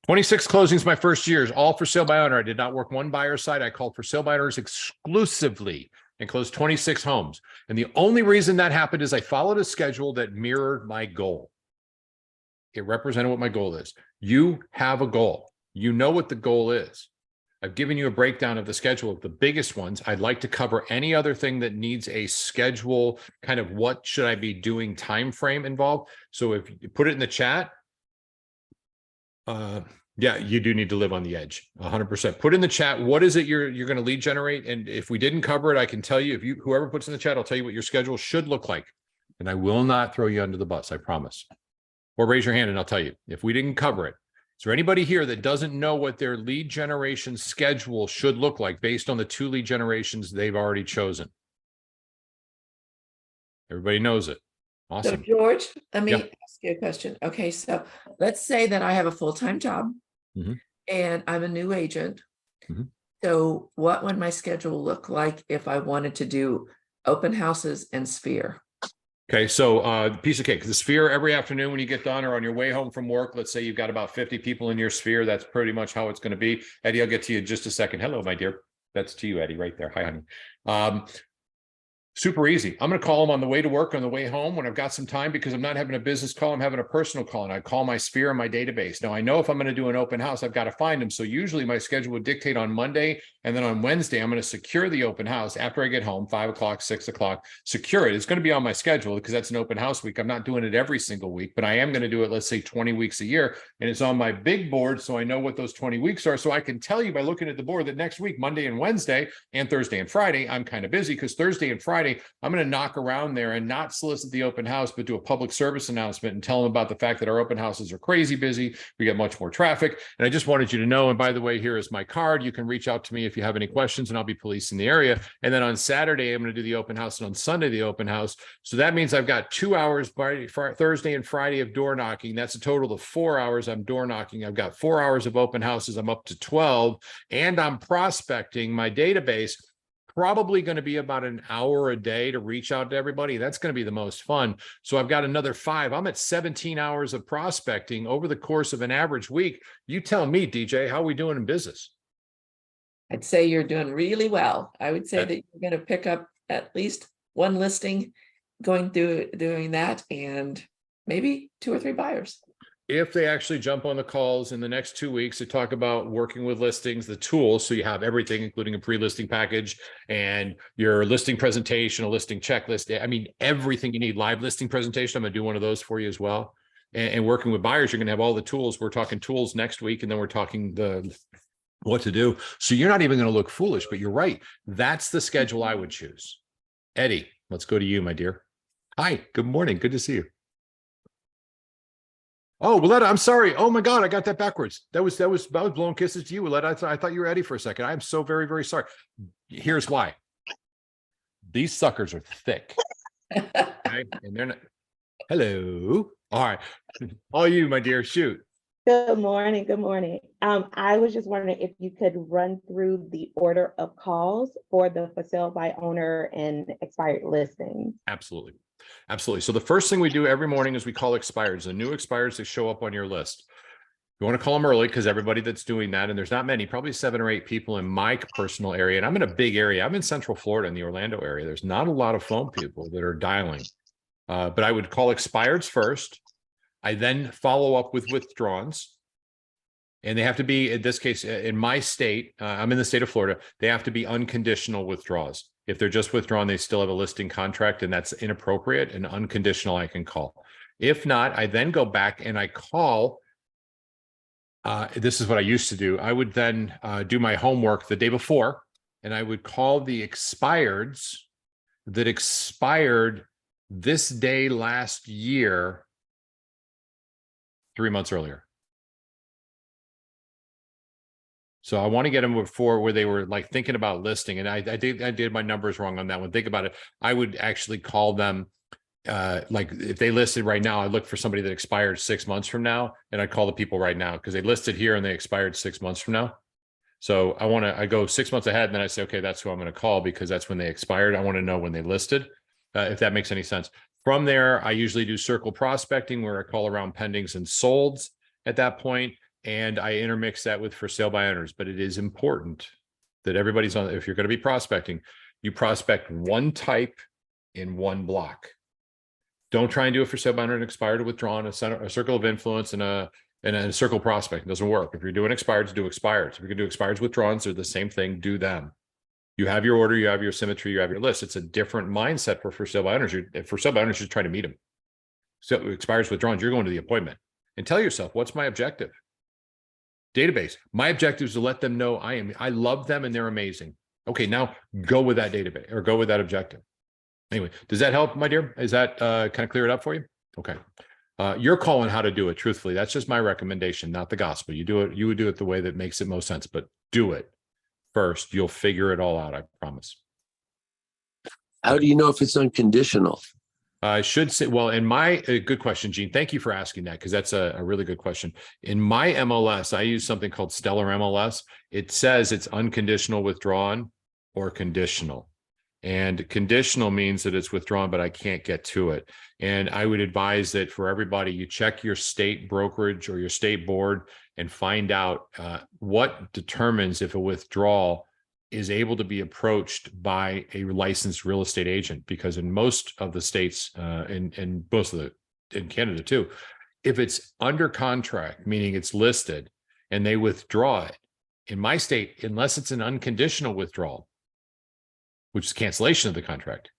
26 closings my first years, all for sale by owner. I did not work one buyer side. I called for sale by owners exclusively and closed 26 homes. And the only reason that happened is I followed a schedule that mirrored my goal. It represented what my goal is. You have a goal. You know what the goal is. I've given you a breakdown of the schedule of the biggest ones. I'd like to cover any other thing that needs a schedule, kind of what should I be doing time frame involved. So if you put it in the chat, yeah, you do need to live on the edge 100%. Put in the chat, what is it you're going to lead generate? And if we didn't cover it, I can tell you, if you, whoever puts in the chat, I'll tell you what your schedule should look like. And I will not throw you under the bus, I promise. Or raise your hand and I'll tell you if we didn't cover it. Is there anybody here that doesn't know what their lead generation schedule should look like based on the 2 lead generations they've already chosen? Everybody knows it. So Awesome. George, let me Yeah. ask you a question. Okay, so let's say that I have a full-time job Mhm. and I'm a new agent. Mhm. So what would my schedule look like if I wanted to do open houses and Sphere? Okay, so piece of cake. The Sphere every afternoon when you get done or on your way home from work, let's say you've got about 50 people in your Sphere. That's pretty much how it's going to be. Eddie, I'll get to you in just a second. Hello, my dear. That's to you, Eddie, right there. Hi, honey. Super easy. I'm going to call them on the way to work, on the way home when I've got some time, because I'm not having a business call. I'm having a personal call, and I call my Sphere and my database. Now I know if I'm going to do an open house, I've got to find them. So usually my schedule would dictate on Monday, and then on Wednesday, I'm going to secure the open house after I get home, 5 o'clock, 6 o'clock, secure it. It's going to be on my schedule because that's an open house week. I'm not doing it every single week, but I am going to do it, let's say 20 weeks a year. And it's on my big board. So I know what those 20 weeks are. So I can tell you by looking at the board that next week, Monday and Wednesday and Thursday and Friday, I'm kind of busy because Thursday and Friday, I'm going to knock around there and not solicit the open house, but do a public service announcement and tell them about the fact that our open houses are crazy busy. We get much more traffic. And I just wanted you to know, and by the way, here is my card. You can reach out to me if you have any questions and I'll be policing the area. And then on Saturday, I'm going to do the open house, and on Sunday, the open house. So that means I've got 2 hours by Thursday and Friday of door knocking. That's a total of 4 hours I'm door knocking. I've got 4 hours of open houses. I'm up to 12, and I'm prospecting my database. Probably going to be about an hour a day to reach out to everybody. That's going to be the most fun. So I've got another 5. I'm at 17 hours of prospecting over the course of an average week. You tell me, DJ, how are we doing in business? I'd say you're doing really well. I would say Okay. that you're going to pick up at least 1 listing going through doing that, and maybe 2 or 3 buyers. If they actually jump on the calls in the next 2 weeks to talk about working with listings, the tools, so you have everything, including a pre-listing package and your listing presentation, a listing checklist. I mean, everything you need. Live listing presentation. I'm going to do one of those for you as well. And working with buyers, you're going to have all the tools. We're talking tools next week, and then we're talking what to do. So you're not even going to look foolish, but you're right. That's the schedule I would choose. Eddie, let's go to you, my dear. Hi, good morning. Good to see you. Oh, Willetta, I'm sorry. Oh my God, I got that backwards. That was blowing kisses to you, Willetta. I thought you were Eddie for a second. I'm so very, very sorry. Here's why. These suckers are thick. Okay? And they're not. Hello. All right. All you, my dear, shoot. Good morning. Good morning. I was just wondering if you could run through the order of calls for the for sale by owner and expired listings. Absolutely. Absolutely. So the first thing we do every morning is we call expireds, the new expireds that show up on your list. You want to call them early because everybody that's doing that, and there's not many, probably 7 or 8 people in my personal area. And I'm in a big area. I'm in Central Florida in the Orlando area. There's not a lot of phone people that are dialing, but I would call expireds first. I then follow up with withdrawals. And they have to be, in this case, in my state, I'm in the state of Florida, they have to be unconditional withdrawals. If they're just withdrawn, they still have a listing contract, and that's inappropriate. And unconditional, I can call. If not, I then go back and I call. This is what I used to do. I would then do my homework the day before, and I would call the expireds that expired this day last year, 3 months earlier. So I want to get them before where they were like thinking about listing. And I did my numbers wrong on that one. Think about it. I would actually call them like if they listed right now, I look for somebody that expired 6 months from now, and I call the people right now because they listed here and they expired 6 months from now. So I go 6 months ahead and then I say, okay, that's who I'm going to call because that's when they expired. I want to know when they listed, if that makes any sense. From there, I usually do circle prospecting where I call around pendings and solds at that point, and I intermix that with for sale by owners. But it is important that everybody's on, if you're going to be prospecting, you prospect one type in one block. Don't try and do it for sale by owner and expired or withdrawn, a circle of influence and a circle prospect. It doesn't work. If you're doing expireds, do expireds. If you can do expireds, withdrawns, they're the same thing, do them. You have your order, you have your symmetry, you have your list. It's a different mindset for sale by owners. For sale by owners, you're trying to meet them. So expires, withdrawns, you're going to the appointment and tell yourself, what's my objective? Database. My objective is to let them know I love them and they're amazing. Okay, now go with that database or go with that objective. Anyway, does that help, my dear? Is that kind of clear it up for you? Okay. You're calling how to do it. Truthfully, that's just my recommendation, not the gospel. You do it. You would do it the way that makes it most sense, but do it first. You'll figure it all out. I promise. How do you know if it's unconditional? I should say, well, in my good question, Gene. Thank you for asking that because that's a really good question. In my MLS, I use something called Stellar MLS. It says it's unconditional withdrawn or conditional. And conditional means that it's withdrawn, but I can't get to it. And I would advise that for everybody, you check your state brokerage or your state board and find out what determines if a withdrawal is able to be approached by a licensed real estate agent. Because in most of the states, in Canada too, if it's under contract, meaning it's listed and they withdraw it, in my state, unless it's an unconditional withdrawal, which is cancellation of the contract,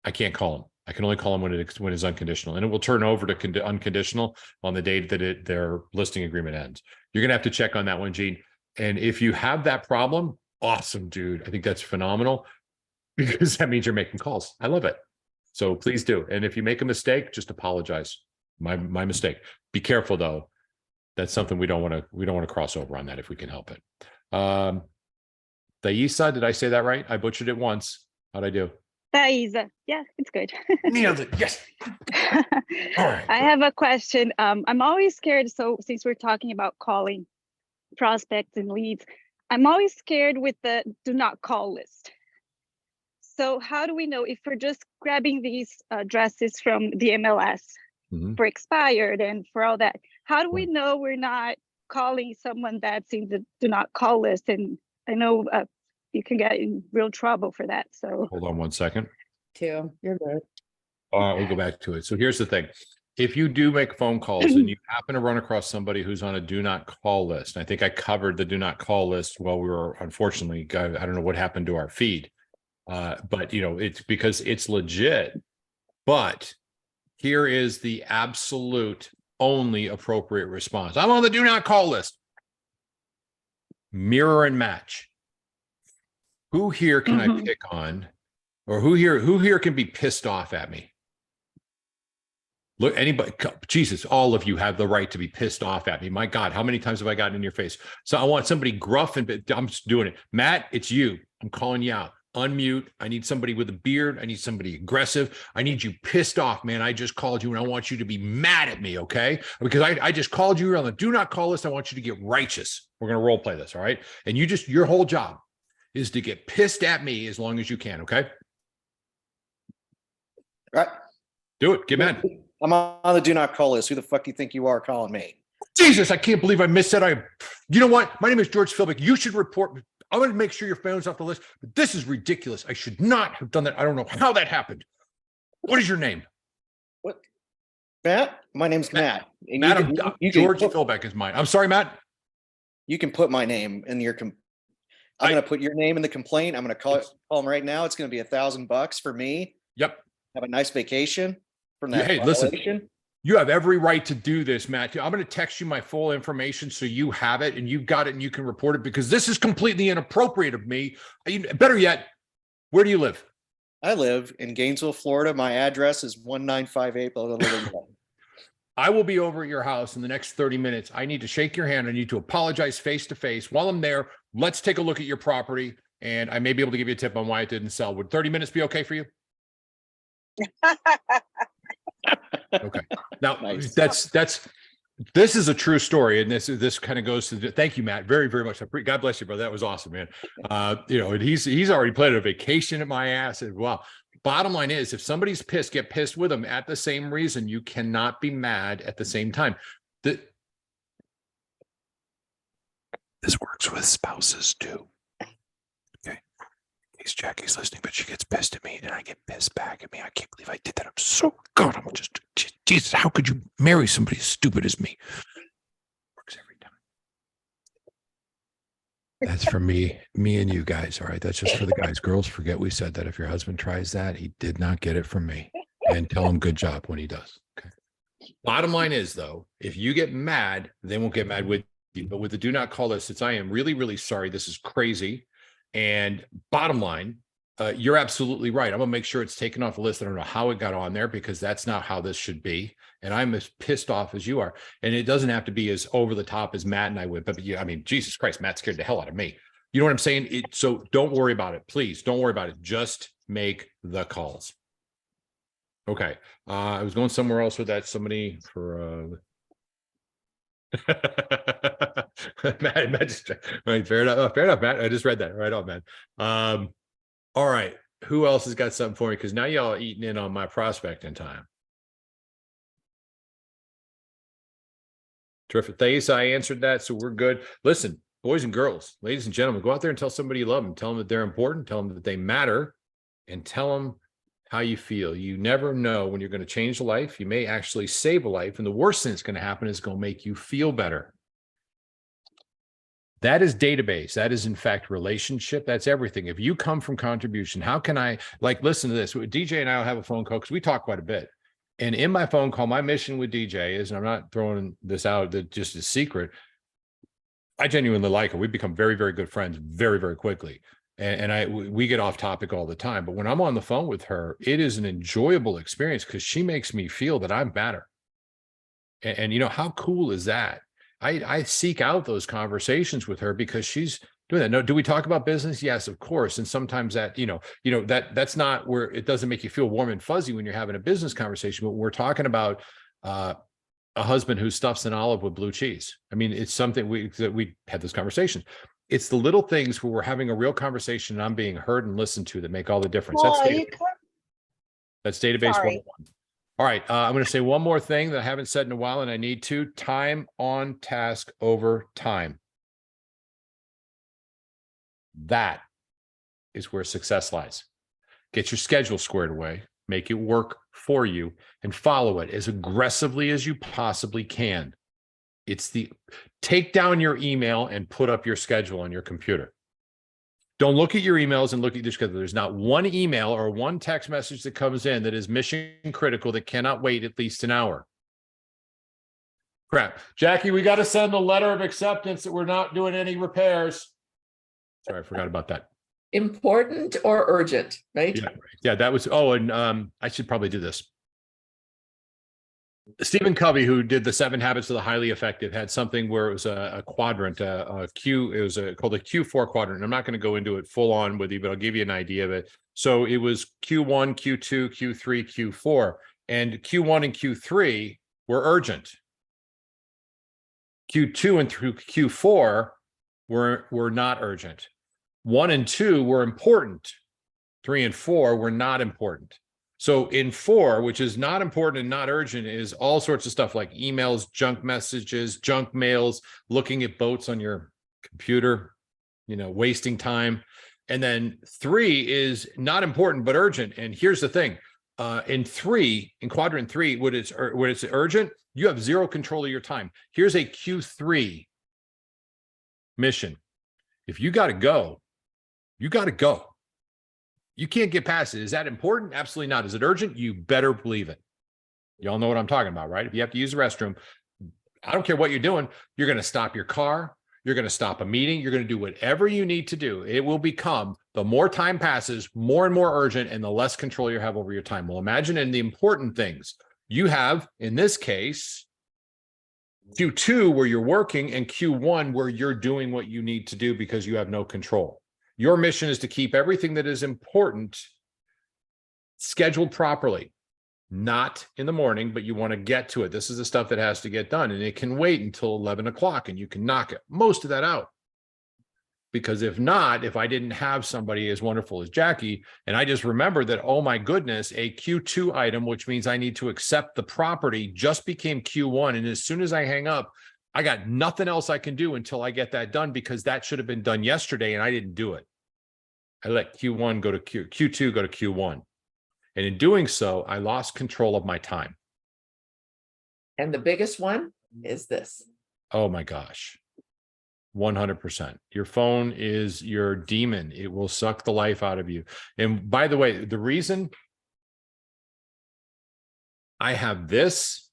I can't call them. I can only call them when it's unconditional, and it will turn over to unconditional on the date that their listing agreement ends. You're going to have to check on that one, Gene. And if you have that problem, awesome, dude. I think that's phenomenal because that means you're making calls. I love it. So please do. And if you make a mistake, just apologize. My mistake. Be careful though. That's something we don't want to cross over on that if we can help it. Thaisa, did I say that right? I butchered it once. How'd I do? Thaisa, yeah, it's good. Nailed it. Yes. All right. I have a question. I'm always scared. So since we're talking about calling prospects and leads, I'm always scared with the do not call list. So how do we know if we're just grabbing these addresses from the MLS for expired and for all that? How do we know we're not calling someone that's in the do not call list? And I know you can get in real trouble for that. So Hold on one second. Too. You're good. We'll go back to it. So here's the thing. If you do make phone calls and you happen to run across somebody who's on a do not call list, and I think I covered the do not call list while we were, unfortunately, I don't know what happened to our feed, but it's because it's legit. But here is the absolute only appropriate response. I'm on the do not call list. Mirror and match. Who here can I pick on, or who here can be pissed off at me? Look, anybody, Jesus, all of you have the right to be pissed off at me. My God, how many times have I gotten in your face? So I want somebody gruff and I'm just doing it. Matt, it's you. I'm calling you out. Unmute. I need somebody with a beard. I need somebody aggressive. I need you pissed off, man. I just called you and I want you to be mad at me, okay? Because I just called you on the do not call list. I want you to get righteous. We're going to role play this, all right? And your whole job is to get pissed at me as long as you can, okay? Right. Do it. Get mad. I'm on the do not call list. Who the fuck do you think you are calling me? Jesus, I can't believe I missed that. You know what? My name is George Philbick. You should report. I'm going to make sure your phone's off the list. But this is ridiculous. I should not have done that. I don't know how that happened. What is your name? What? Matt? My name's Matt. And Matt, George put, Philbick is mine. I'm sorry, Matt. You can put my name in your. I'm going to put your name in the complaint. I'm going to call them right now. It's going to be $1,000 for me. Yep. Have a nice vacation from that. Hey, listen. You have every right to do this, Matt. I'm going to text you my full information so you have it and you've got it and you can report it because this is completely inappropriate of me. Better yet, where do you live? I live in Gainesville, Florida. My address is 1958. I will be over at your house in the next 30 minutes. I need to shake your hand. I need to apologize face to face. While I'm there, let's take a look at your property, and I may be able to give you a tip on why it didn't sell. Would 30 minutes be okay for you? Okay. Now Nice. this is a true story, and this kind of goes to thank you, Matt, very, very much. God bless you, brother. That was awesome, man. And he's already planned a vacation at my ass. And wow. Bottom line is, if somebody's pissed, get pissed with them at the same reason. You cannot be mad at the same time. This works with spouses too. Okay. Jackie's listening, but she gets pissed at me and I get pissed back at me. I can't believe I did that. I'm so God. I'm just Jesus. How could you marry somebody as stupid as me? Works every time. That's for me and you guys. All right. That's just for the guys. Girls, forget we said that. If your husband tries that, he did not get it from me. And tell him good job when he does. Okay. Bottom line is, though, if you get mad, they won't get mad with you. But with the do not call list, it's I am really, really sorry. This is crazy. And bottom line, you're absolutely right. I'm gonna make sure it's taken off the list. I don't know how it got on there because that's not how this should be. And I'm as pissed off as you are. And it doesn't have to be as over the top as Matt and I would. But yeah, I mean, Jesus Christ, Matt scared the hell out of me. You know what I'm saying? So don't worry about it. Please don't worry about it. Just make the calls. Okay. I was going somewhere else with that. Somebody for Matt just, right, fair enough, Matt. I just read that right on, man. All right, who else has got something for me? Because now y'all are eating in on my prospecting time. Terrific. Thais, I answered that, so we're good. Listen, boys and girls, ladies and gentlemen, go out there and tell somebody you love them. Tell them that they're important. Tell them that they matter, and tell them how you feel. You never know when you're going to change a life. You may actually save a life, and the worst thing that's going to happen is going to make you feel better. That is database. That is, in fact, relationship. That's everything. If you come from contribution, how can I, listen to this? DJ and I will have a phone call because we talk quite a bit. And in my phone call, my mission with DJ is, and I'm not throwing this out that just a secret, I genuinely like her. We become very, very good friends very, very quickly. And we get off topic all the time. But when I'm on the phone with her, it is an enjoyable experience because she makes me feel that I'm better. And you know, how cool is that? I seek out those conversations with her because she's doing that. No, do we talk about business? Yes, of course. And sometimes that, that's not where it doesn't make you feel warm and fuzzy when you're having a business conversation. But we're talking about a husband who stuffs an olive with blue cheese. I mean, it's something we had this conversation. It's the little things where we're having a real conversation and I'm being heard and listened to that make all the difference. That's database 101. All right, I'm going to say one more thing that I haven't said in a while, and I need to. Time on task over time. That is where success lies. Get your schedule squared away, make it work for you, and follow it as aggressively as you possibly can. Take down your email and put up your schedule on your computer. Don't look at your emails and look at your schedule. There's not one email or one text message that comes in that is mission critical that cannot wait at least an hour. Crap. Jackie, we got to send a letter of acceptance that we're not doing any repairs. Sorry, I forgot about that. Important or urgent, right? Yeah, that was, and I should probably do this. Stephen Covey, who did the 7 Habits of the Highly Effective, had something where it was a quadrant, called a Q4 quadrant. I'm not going to go into it full on with you, but I'll give you an idea of it. So it was Q1, Q2, Q3, Q4, and Q1 and Q3 were urgent. Q2 and through Q4 were not urgent. 1 and 2 were important. 3 and 4 were not important. So in 4, which is not important and not urgent, is all sorts of stuff like emails, junk messages, junk mails, looking at boats on your computer, wasting time. And then 3 is not important, but urgent. And here's the thing. In quadrant 3, when it's urgent, you have zero control of your time. Here's a Q3 mission. If you got to go, you got to go. You can't get past it. Is that important? Absolutely not. Is it urgent? You better believe it. Y'all know what I'm talking about, right? If you have to use the restroom, I don't care what you're doing. You're going to stop your car. You're going to stop a meeting. You're going to do whatever you need to do. It will become, the more time passes, more and more urgent, and the less control you have over your time. Well, imagine in the important things. You have, in this case, Q2 where you're working, and Q1 where you're doing what you need to do because you have no control. Your mission is to keep everything that is important scheduled properly, not in the morning, but you want to get to it. This is the stuff that has to get done, and it can wait until 11 o'clock and you can knock it, most of that out. Because if not, if I didn't have somebody as wonderful as Jackie, and I just remembered that, oh my goodness, a Q2 item, which means I need to accept the property, just became Q1. And as soon as I hang up, I got nothing else I can do until I get that done, because that should have been done yesterday and I didn't do it. I let Q1 go to Q2 go to Q1. And in doing so, I lost control of my time. And the biggest one is this. Oh my gosh. 100%. Your phone is your demon. It will suck the life out of you. And by the way, the reason I have this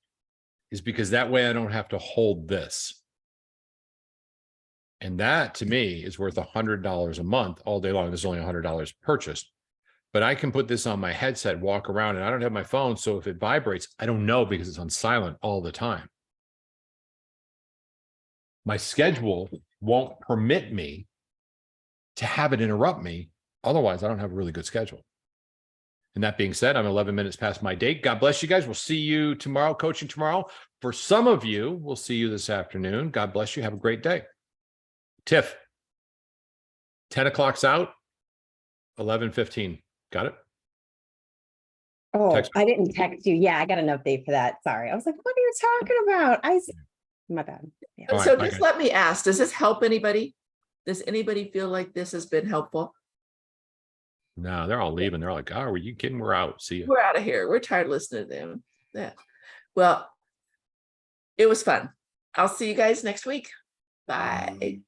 is because that way I don't have to hold this. And that to me is worth $100 a month all day long. There's only $100 purchased, but I can put this on my headset, walk around, and I don't have my phone. So if it vibrates, I don't know because it's on silent all the time. My schedule won't permit me to have it interrupt me. Otherwise, I don't have a really good schedule. And that being said, I'm 11 minutes past my date. God bless you guys. We'll see you tomorrow, coaching tomorrow. For some of you, we'll see you this afternoon. God bless you. Have a great day. Tiff, 10 o'clock's out, 11:15. Got it? Oh, Text. I didn't text you. Yeah, I got an update for that. Sorry. I was like, what are you talking about? My bad. Yeah. All right, So I just got let me ask, does this help anybody? Does anybody feel like this has been helpful? No, they're all leaving. They're like, oh, are you kidding? We're out. See you. We're out of here. We're tired of listening to them. Yeah. Well, it was fun. I'll see you guys next week. Bye.